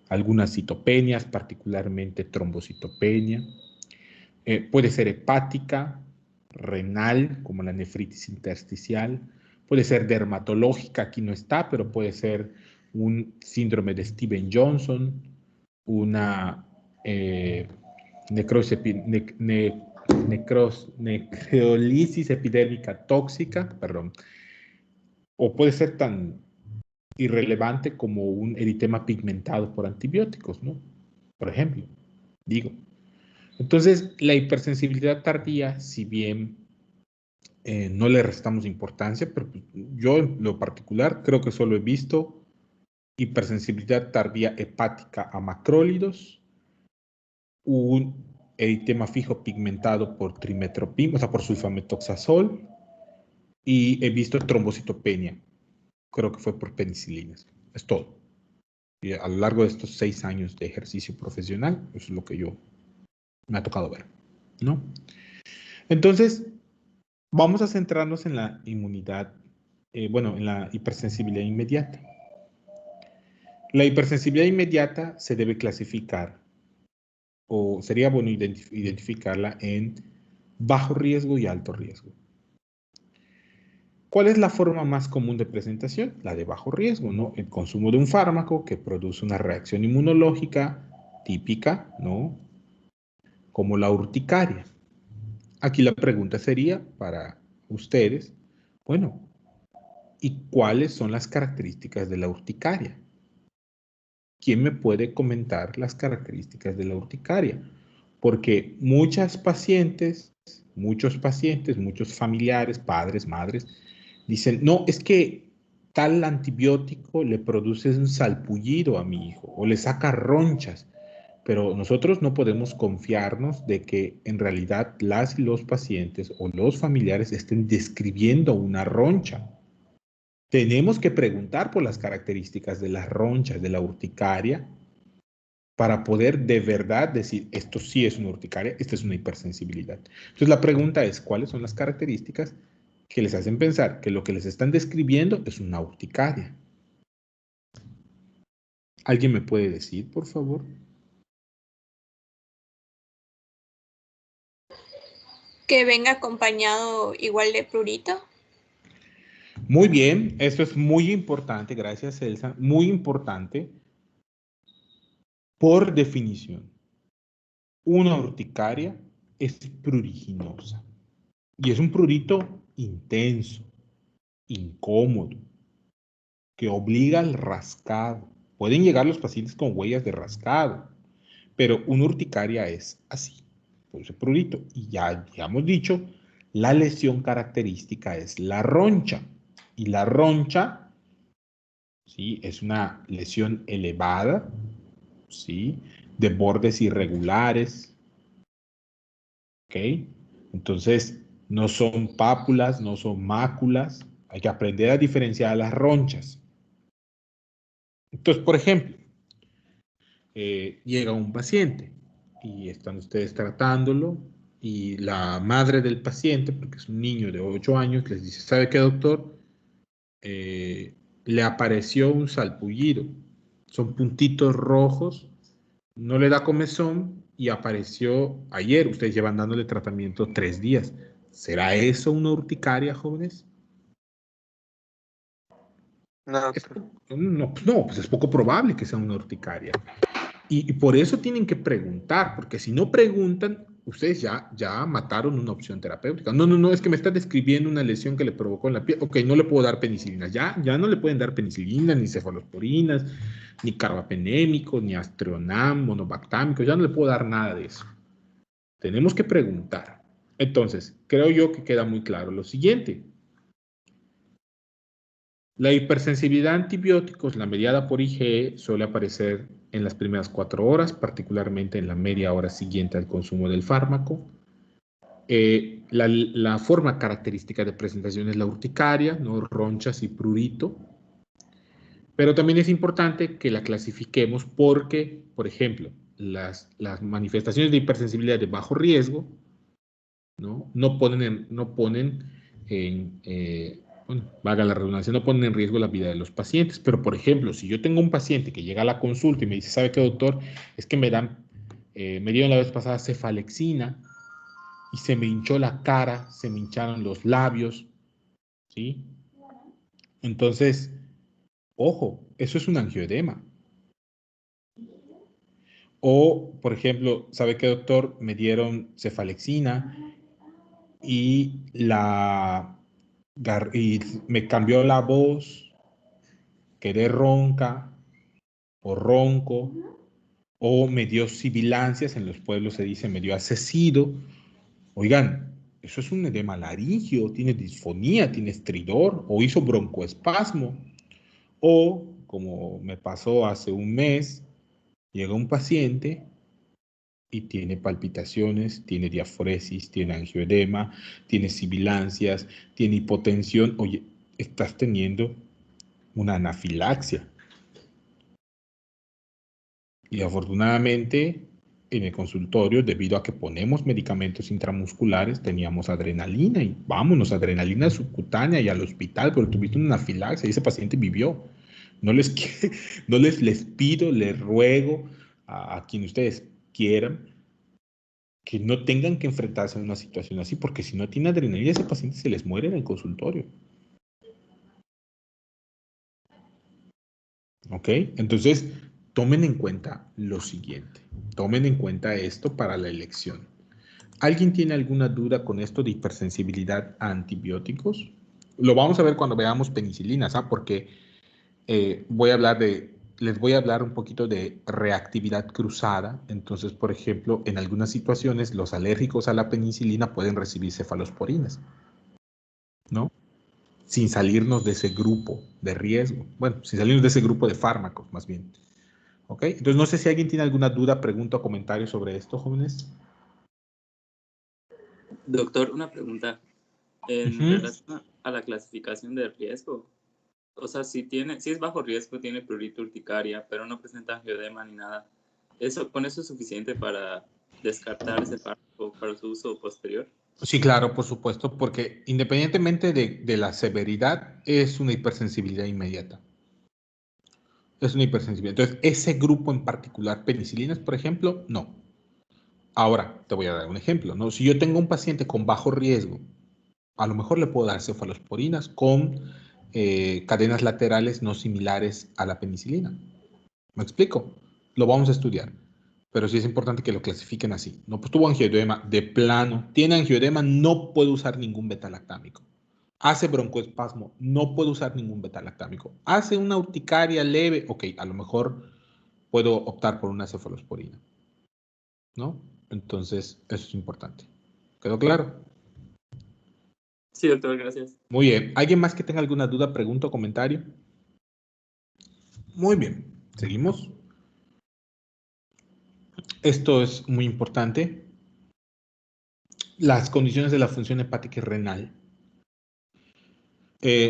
algunas citopenias, particularmente trombocitopenia. Puede ser hepática, renal, como la nefritis intersticial. Puede ser dermatológica, aquí no está, pero puede ser un síndrome de Steven-Johnson, una necrolisis epidérmica tóxica, perdón, o puede ser tan irrelevante como un eritema pigmentado por antibióticos, ¿no? Por ejemplo, digo. Entonces, la hipersensibilidad tardía, si bien no le restamos importancia, pero yo en lo particular creo que solo he visto hipersensibilidad tardía hepática a macrólidos, un eritema fijo pigmentado por trimetoprim, o sea, por sulfametoxazol, y he visto trombocitopenia, creo que fue por penicilinas. Es todo. Y a lo largo de estos 6 años de ejercicio profesional, eso es lo que yo me ha tocado ver, ¿no? Entonces, vamos a centrarnos en la inmunidad, bueno, en la hipersensibilidad inmediata. La hipersensibilidad inmediata se debe clasificar, o sería bueno identificarla en bajo riesgo y alto riesgo. ¿Cuál es la forma más común de presentación? La de bajo riesgo, ¿no? El consumo de un fármaco que produce una reacción inmunológica típica, ¿no? Como la urticaria. Aquí la pregunta sería para ustedes, bueno, ¿y cuáles son las características de la urticaria? ¿Quién me puede comentar las características de la urticaria? Porque muchos pacientes, muchos familiares, padres, madres, dicen, no, es que tal antibiótico le produce un salpullido a mi hijo o le saca ronchas, pero nosotros no podemos confiarnos de que en realidad las y los pacientes o los familiares estén describiendo una roncha. Tenemos que preguntar por las características de las ronchas, de la urticaria, para poder de verdad decir, esto sí es una urticaria, esta es una hipersensibilidad. Entonces la pregunta es, ¿cuáles son las características que les hacen pensar que lo que les están describiendo es una urticaria? ¿Alguien me puede decir, por favor? Que venga acompañado igual de prurito. Muy bien, esto es muy importante, gracias Elsa, muy importante. Por definición, una urticaria es pruriginosa y es un prurito intenso, incómodo, que obliga al rascado. Pueden llegar los pacientes con huellas de rascado, pero una urticaria es así, por ese prurito. Y ya hemos dicho, la lesión característica es la roncha. Y la roncha, ¿sí? Es una lesión elevada, ¿sí? De bordes irregulares, ¿ok? Entonces, no son pápulas, no son máculas. Hay que aprender a diferenciar las ronchas. Entonces, por ejemplo, llega un paciente y están ustedes tratándolo y la madre del paciente, porque es un niño de 8 años, les dice, ¿sabe qué, doctor? Le apareció un salpullido. Son puntitos rojos, no le da comezón y apareció ayer. Ustedes llevan dándole tratamiento 3 días. ¿Será eso una urticaria, jóvenes? No, No, pues es poco probable que sea una urticaria. Y por eso tienen que preguntar, porque si no preguntan, ustedes ya mataron una opción terapéutica. No, es que me está describiendo una lesión que le provocó en la piel. Ok, no le puedo dar penicilina. Ya no le pueden dar penicilina, ni cefalosporinas, ni carbapenémicos, ni astronam, monobactámicos. Ya no le puedo dar nada de eso. Tenemos que preguntar. Entonces, creo yo que queda muy claro lo siguiente. La hipersensibilidad a antibióticos, la mediada por IgE, suele aparecer en las primeras 4 horas, particularmente en la media hora siguiente al consumo del fármaco. La forma característica de presentación es la urticaria, ¿no? Ronchas y prurito. Pero también es importante que la clasifiquemos porque, por ejemplo, las manifestaciones de hipersensibilidad de bajo riesgo, no ponen bueno, valga la redundancia, no ponen en riesgo la vida de los pacientes. Pero, por ejemplo, si yo tengo un paciente que llega a la consulta y me dice, ¿sabe qué, doctor? Es que me dieron la vez pasada cefalexina y se me hinchó la cara, se me hincharon los labios, ¿sí? Entonces, ojo, eso es un angioedema. O, por ejemplo, ¿sabe qué, doctor? Me dieron cefalexina y y me cambió la voz, quedé ronca o ronco, o me dio sibilancias, en los pueblos se dice me dio acesido. Oigan, eso es un edema laringio, tiene disfonía, tiene estridor, o hizo broncoespasmo. O, como me pasó hace un mes, llega un paciente y tiene palpitaciones, tiene diaforesis, tiene angioedema, tiene sibilancias, tiene hipotensión. Oye, estás teniendo una anafilaxia. Y afortunadamente en el consultorio, debido a que ponemos medicamentos intramusculares, teníamos adrenalina y vámonos, adrenalina subcutánea y al hospital, pero tuviste una anafilaxia y ese paciente vivió. No les, les pido, les ruego a quien ustedes quieran que no tengan que enfrentarse a una situación así, porque si no tiene adrenalina, ese paciente se les muere en el consultorio. ¿Ok? Entonces, tomen en cuenta lo siguiente. Tomen en cuenta esto para la elección. ¿Alguien tiene alguna duda con esto de hipersensibilidad a antibióticos? Lo vamos a ver cuando veamos penicilinas, ¿ah? Porque les voy a hablar un poquito de reactividad cruzada. Entonces, por ejemplo, en algunas situaciones, los alérgicos a la penicilina pueden recibir cefalosporinas, ¿no? Sin salirnos de ese grupo de riesgo. Bueno, sin salirnos de ese grupo de fármacos, más bien. ¿Ok? Entonces, no sé si alguien tiene alguna duda, pregunta o comentario sobre esto, jóvenes. Doctor, una pregunta. En relación a la clasificación de riesgo, o sea, si es bajo riesgo, tiene prurito, urticaria, pero no presenta angioedema ni nada, ¿con eso es suficiente para descartar ese fármaco para su uso posterior? Sí, claro, por supuesto, porque independientemente de la severidad, es una hipersensibilidad inmediata. Es una hipersensibilidad. Entonces, ese grupo en particular, penicilinas, por ejemplo, no. Ahora, te voy a dar un ejemplo, ¿no? Si yo tengo un paciente con bajo riesgo, a lo mejor le puedo dar cefalosporinas con cadenas laterales no similares a la penicilina. ¿Me explico? Lo vamos a estudiar. Pero sí es importante que lo clasifiquen así. No, pues tuvo angioedema de plano. Tiene angioedema, no puede usar ningún betalactámico. Hace broncoespasmo, no puede usar ningún betalactámico. Hace una urticaria leve, ok, a lo mejor puedo optar por una cefalosporina, ¿no? Entonces, eso es importante. ¿Quedó claro? Sí, doctor, gracias. Muy bien. ¿Alguien más que tenga alguna duda, pregunta o comentario? Muy bien. Seguimos. Esto es muy importante. Las condiciones de la función hepática y renal.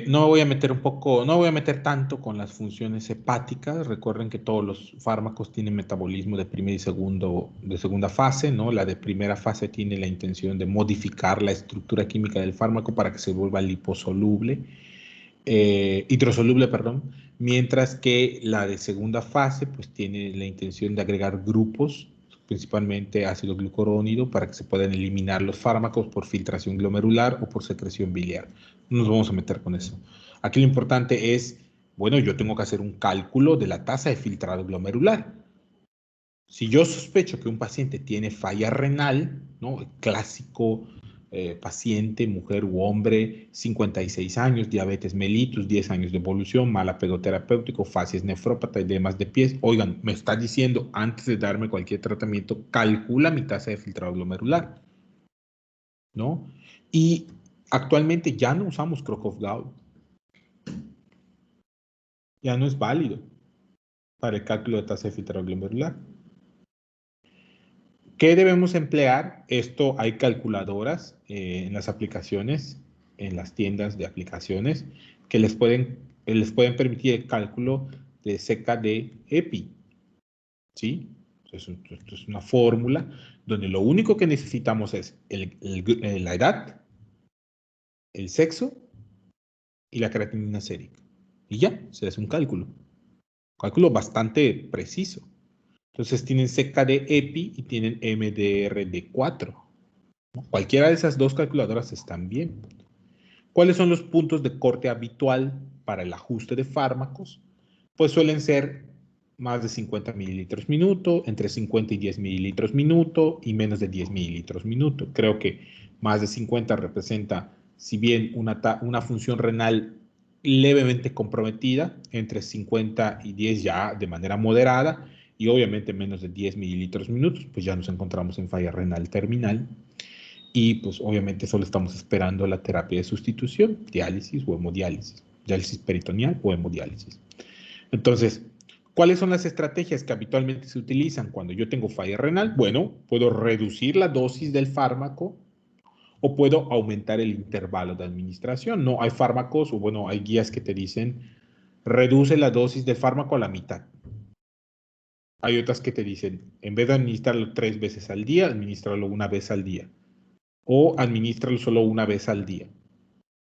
No voy a meter tanto con las funciones hepáticas. Recuerden que todos los fármacos tienen metabolismo de primera y de segunda fase, ¿no? La de primera fase tiene la intención de modificar la estructura química del fármaco para que se vuelva hidrosoluble, perdón, mientras que la de segunda fase pues tiene la intención de agregar grupos, principalmente ácido glucurónido, para que se puedan eliminar los fármacos por filtración glomerular o por secreción biliar. No nos vamos a meter con eso. Aquí lo importante es, bueno, yo tengo que hacer un cálculo de la tasa de filtrado glomerular. Si yo sospecho que un paciente tiene falla renal, ¿no? El clásico paciente, mujer u hombre, 56 años, diabetes mellitus, 10 años de evolución, mal apego terapéutico, facies nefrópata, edemas de pies. Oigan, me está diciendo antes de darme cualquier tratamiento, calcula mi tasa de filtrado glomerular, ¿no? Y actualmente ya no usamos Crocov-Gaul. Ya no es válido para el cálculo de tasa de filtrado glomerular. ¿Qué debemos emplear? Esto hay calculadoras en las aplicaciones, en las tiendas de aplicaciones, que les pueden permitir el cálculo de CK de EPI. ¿Sí? Esto es una fórmula donde lo único que necesitamos es la edad, el sexo y la creatinina sérica. Y ya, se hace un cálculo. Cálculo bastante preciso. Entonces tienen CK de EPI y tienen MDR de 4. ¿No? Cualquiera de esas dos calculadoras están bien. ¿Cuáles son los puntos de corte habitual para el ajuste de fármacos? Pues suelen ser más de 50 mililitros minuto, entre 50 y 10 mililitros minuto y menos de 10 mililitros minuto. Creo que más de 50 representa, si bien una función renal levemente comprometida, entre 50 y 10 ya de manera moderada, y obviamente menos de 10 mililitros minutos, pues ya nos encontramos en falla renal terminal. Y pues obviamente solo estamos esperando la terapia de sustitución, diálisis o hemodiálisis, diálisis peritoneal o hemodiálisis. Entonces, ¿cuáles son las estrategias que habitualmente se utilizan cuando yo tengo falla renal? Bueno, puedo reducir la dosis del fármaco o puedo aumentar el intervalo de administración. No hay fármacos o bueno, hay guías que te dicen reduce la dosis del fármaco a la mitad. Hay otras que te dicen, en vez de administrarlo 3 veces al día, administrarlo una vez al día. O administrarlo solo una vez al día,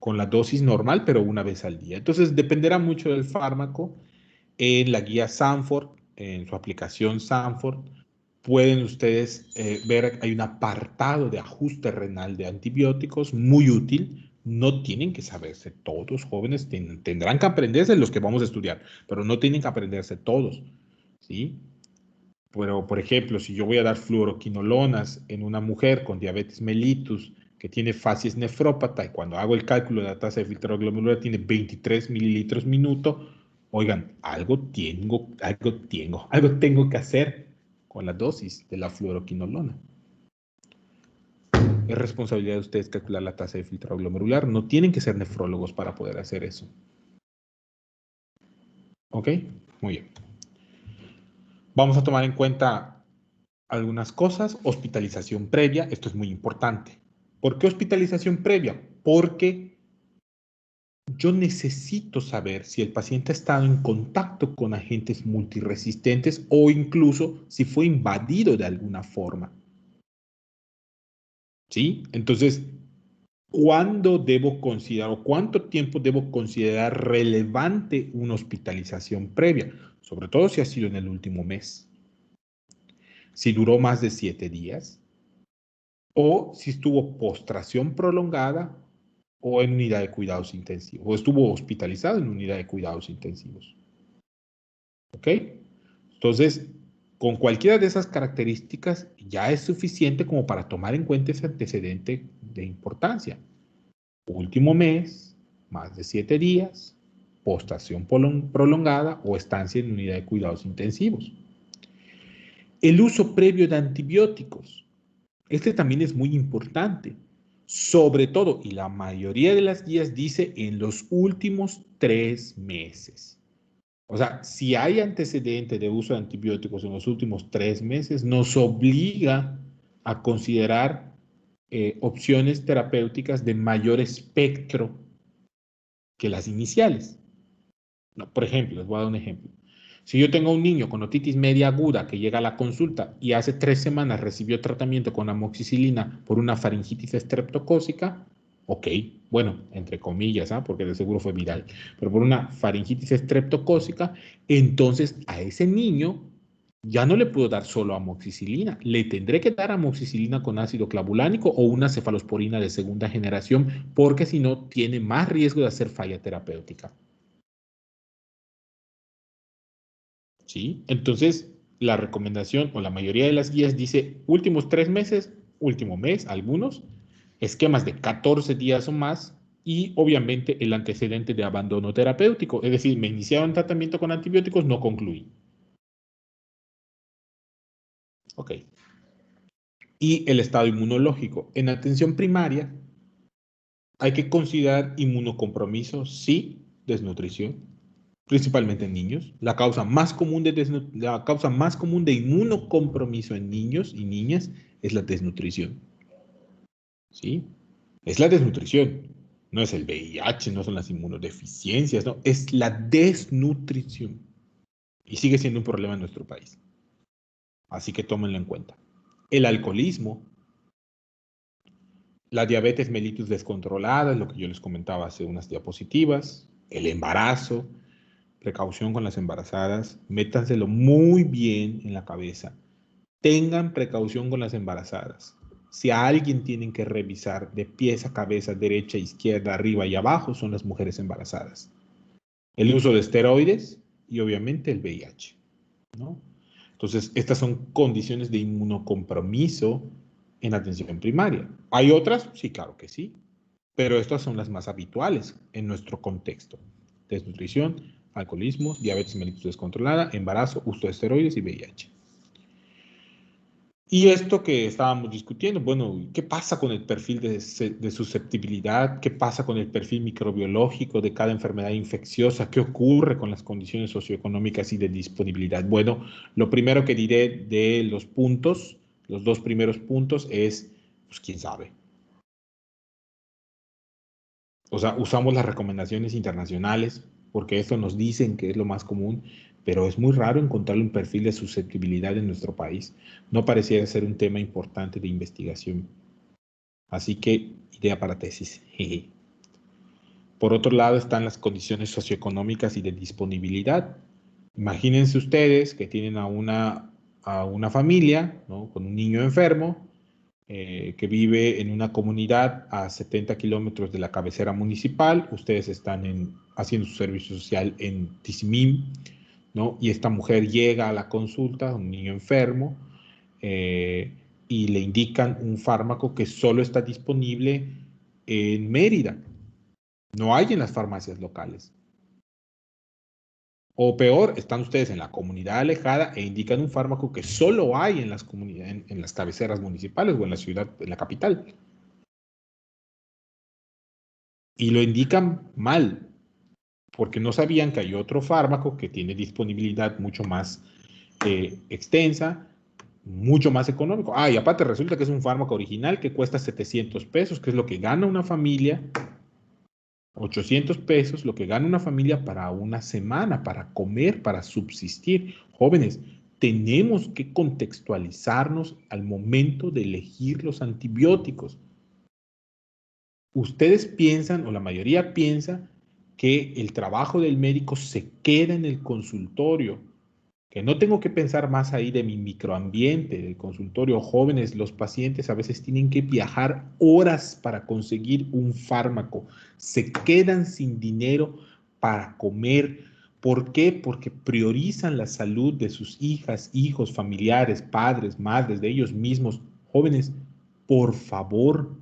con la dosis normal, pero una vez al día. Entonces, dependerá mucho del fármaco. En la guía Sanford, en su aplicación Sanford, pueden ustedes ver, hay un apartado de ajuste renal de antibióticos muy útil. No tienen que saberse todos, jóvenes, tendrán que aprenderse los que vamos a estudiar, pero no tienen que aprenderse todos, ¿sí? Pero, por ejemplo, si yo voy a dar fluoroquinolonas en una mujer con diabetes mellitus que tiene facies nefrópata y cuando hago el cálculo de la tasa de filtrado glomerular tiene 23 mililitros minuto, oigan, algo tengo que hacer con la dosis de la fluoroquinolona. Es responsabilidad de ustedes calcular la tasa de filtrado glomerular. No tienen que ser nefrólogos para poder hacer eso. ¿Ok? Muy bien. Vamos a tomar en cuenta algunas cosas. Hospitalización previa, esto es muy importante. ¿Por qué hospitalización previa? Porque yo necesito saber si el paciente ha estado en contacto con agentes multiresistentes o incluso si fue invadido de alguna forma. ¿Sí? Entonces, ¿cuándo debo considerar o cuánto tiempo debo considerar relevante una hospitalización previa? Sobre todo si ha sido en el último mes. Si duró más de 7 días. O si estuvo postración prolongada o en unidad de cuidados intensivos, o estuvo hospitalizado en unidad de cuidados intensivos. ¿Ok? Entonces, con cualquiera de esas características ya es suficiente como para tomar en cuenta ese antecedente de importancia. Último mes, más de 7 días, postración prolongada o estancia en unidad de cuidados intensivos. El uso previo de antibióticos. Este también es muy importante. Sobre todo, y la mayoría de las guías dice en los últimos 3 meses. O sea, si hay antecedente de uso de antibióticos en los últimos 3 meses, nos obliga a considerar opciones terapéuticas de mayor espectro que las iniciales. No, por ejemplo, les voy a dar un ejemplo. Si yo tengo un niño con otitis media aguda que llega a la consulta y hace 3 semanas recibió tratamiento con amoxicilina por una faringitis estreptocócica, ok, bueno, entre comillas, porque de seguro fue viral, pero por una faringitis estreptocócica, entonces a ese niño ya no le puedo dar solo amoxicilina, le tendré que dar amoxicilina con ácido clavulánico o una cefalosporina de segunda generación, porque si no tiene más riesgo de hacer falla terapéutica. ¿Sí? Entonces, la recomendación o la mayoría de las guías dice últimos 3 meses, último mes, algunos, esquemas de 14 días o más y obviamente el antecedente de abandono terapéutico. Es decir, me iniciaron tratamiento con antibióticos, no concluí. Ok. Y el estado inmunológico. En atención primaria hay que considerar inmunocompromiso, sí, desnutrición, principalmente en niños. La causa más común de inmunocompromiso en niños y niñas es la desnutrición. ¿Sí? Es la desnutrición. No es el VIH, no son las inmunodeficiencias, no, es la desnutrición. Y sigue siendo un problema en nuestro país. Así que tómenlo en cuenta. El alcoholismo, la diabetes mellitus descontrolada, es lo que yo les comentaba hace unas diapositivas, el embarazo, precaución con las embarazadas, métanselo muy bien en la cabeza. Tengan precaución con las embarazadas. Si a alguien tienen que revisar de pies a cabeza, derecha, izquierda, arriba y abajo, son las mujeres embarazadas. El uso de esteroides y obviamente el VIH, ¿no? Entonces, estas son condiciones de inmunocompromiso en atención primaria. ¿Hay otras? Sí, claro que sí. Pero estas son las más habituales en nuestro contexto. Desnutrición, alcoholismo, diabetes mellitus descontrolada, embarazo, uso de esteroides y VIH. Y esto que estábamos discutiendo, bueno, ¿qué pasa con el perfil de susceptibilidad? ¿Qué pasa con el perfil microbiológico de cada enfermedad infecciosa? ¿Qué ocurre con las condiciones socioeconómicas y de disponibilidad? Bueno, lo primero que diré de los puntos, los 2 primeros puntos es, pues, quién sabe. O sea, usamos las recomendaciones internacionales porque eso nos dicen que es lo más común, pero es muy raro encontrar un perfil de susceptibilidad en nuestro país. No pareciera ser un tema importante de investigación. Así que, idea para tesis. Por otro lado están las condiciones socioeconómicas y de disponibilidad. Imagínense ustedes que tienen a una familia, ¿no?, con un niño enfermo, que vive en una comunidad a 70 kilómetros de la cabecera municipal. Ustedes están haciendo su servicio social en Tizimín, ¿no? Y esta mujer llega a la consulta, un niño enfermo, y le indican un fármaco que solo está disponible en Mérida. No hay en las farmacias locales. O peor, están ustedes en la comunidad alejada e indican un fármaco que solo hay en las comunidades, en las cabeceras municipales o en la ciudad, en la capital. Y lo indican mal, porque no sabían que hay otro fármaco que tiene disponibilidad mucho más extensa, mucho más económico. Ah, y aparte resulta que es un fármaco original que cuesta 700 pesos, que es lo que gana una familia, 800 pesos, lo que gana una familia para una semana, para comer, para subsistir. Jóvenes, tenemos que contextualizarnos al momento de elegir los antibióticos. Ustedes piensan, o la mayoría piensa, que el trabajo del médico se queda en el consultorio, que no tengo que pensar más ahí de mi microambiente, del consultorio. Jóvenes, los pacientes a veces tienen que viajar horas para conseguir un fármaco, se quedan sin dinero para comer. ¿Por qué? Porque priorizan la salud de sus hijas, hijos, familiares, padres, madres, de ellos mismos. Jóvenes, por favor,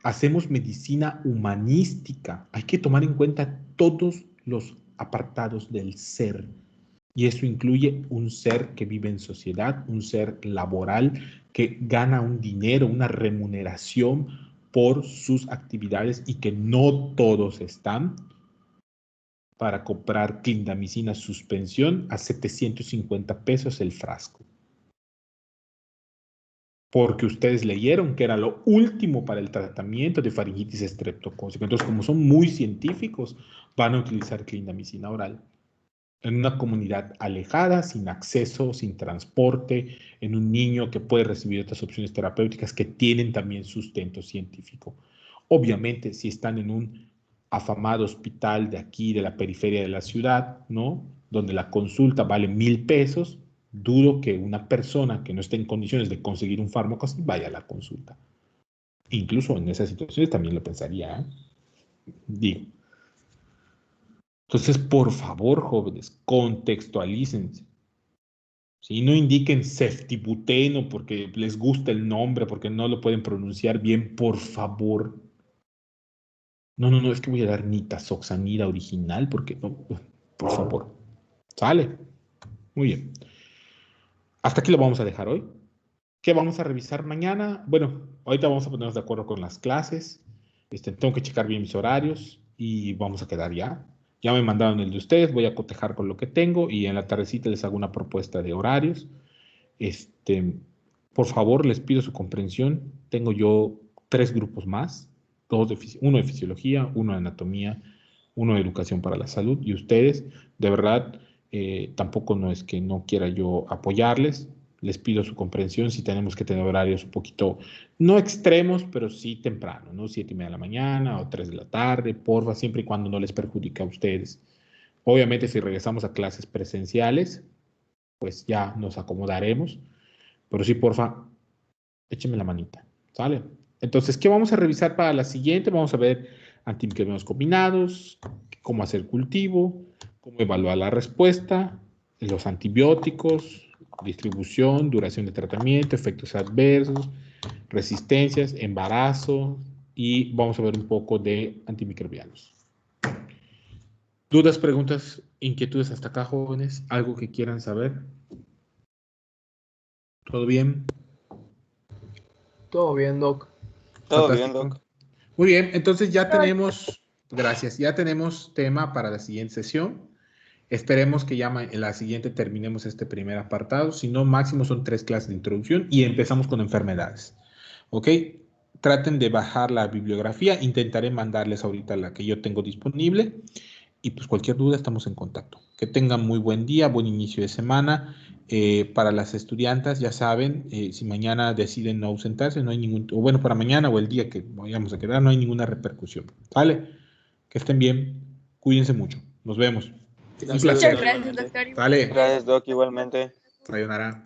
hacemos medicina humanística. Hay que tomar en cuenta todos los apartados del ser. Y eso incluye un ser que vive en sociedad, un ser laboral que gana un dinero, una remuneración por sus actividades y que no todos están para comprar clindamicina suspensión a 750 pesos el frasco. Porque ustedes leyeron que era lo último para el tratamiento de faringitis estreptocócica. Entonces, como son muy científicos, van a utilizar clindamicina oral en una comunidad alejada, sin acceso, sin transporte, en un niño que puede recibir otras opciones terapéuticas que tienen también sustento científico. Obviamente, si están en un afamado hospital de aquí, de la periferia de la ciudad, ¿no?, donde la consulta vale 1,000 pesos, dudo que una persona que no esté en condiciones de conseguir un fármaco así vaya a la consulta. Incluso en esas situaciones también lo pensaría, ¿eh? Digo. Entonces, por favor, jóvenes, contextualícense. Si no indiquen ceftibuteno porque les gusta el nombre, porque no lo pueden pronunciar bien, por favor. No, es que voy a dar nitazoxanida original porque no, por favor. Sale. Muy bien. Hasta aquí lo vamos a dejar hoy. ¿Qué vamos a revisar mañana? Bueno, ahorita vamos a ponernos de acuerdo con las clases. Tengo que checar bien mis horarios y vamos a quedar ya. Ya me mandaron el de ustedes, voy a cotejar con lo que tengo y en la tardecita les hago una propuesta de horarios. Por favor, les pido su comprensión. Tengo yo 3 grupos más, uno de fisiología, uno de anatomía, uno de educación para la salud y ustedes, de verdad, tampoco no es que no quiera yo apoyarles. Les pido su comprensión si tenemos que tener horarios un poquito, no extremos, pero sí temprano, ¿no? 7:30 de la mañana o 3 de la tarde, porfa, siempre y cuando no les perjudique a ustedes. Obviamente, si regresamos a clases presenciales, pues ya nos acomodaremos, pero sí, porfa, écheme la manita, ¿sale? Entonces, ¿qué vamos a revisar para la siguiente? Vamos a ver antimicrobianos combinados, cómo hacer cultivo, cómo evaluar la respuesta, los antibióticos, distribución, duración de tratamiento, efectos adversos, resistencias, embarazo y vamos a ver un poco de antimicrobianos. ¿Dudas, preguntas, inquietudes hasta acá, jóvenes? ¿Algo que quieran saber? ¿Todo bien? Todo bien, Doc. Todo Fantástico. bien, Doc. Muy bien, entonces ya tenemos, gracias, ya tenemos tema para la siguiente sesión. Esperemos que ya en la siguiente terminemos este primer apartado. Si no, máximo son 3 clases de introducción y empezamos con enfermedades. ¿Ok? Traten de bajar la bibliografía. Intentaré mandarles ahorita la que yo tengo disponible. Y pues cualquier duda estamos en contacto. Que tengan muy buen día, buen inicio de semana. Para las estudiantes, ya saben, si mañana deciden no ausentarse, no hay ningún, o bueno, para mañana o el día que vayamos a quedar, no hay ninguna repercusión. ¿Vale? Que estén bien, cuídense mucho. Nos vemos. Un placer. Muchas gracias, doctor. Vale. Gracias, Doc, igualmente. Sayonara.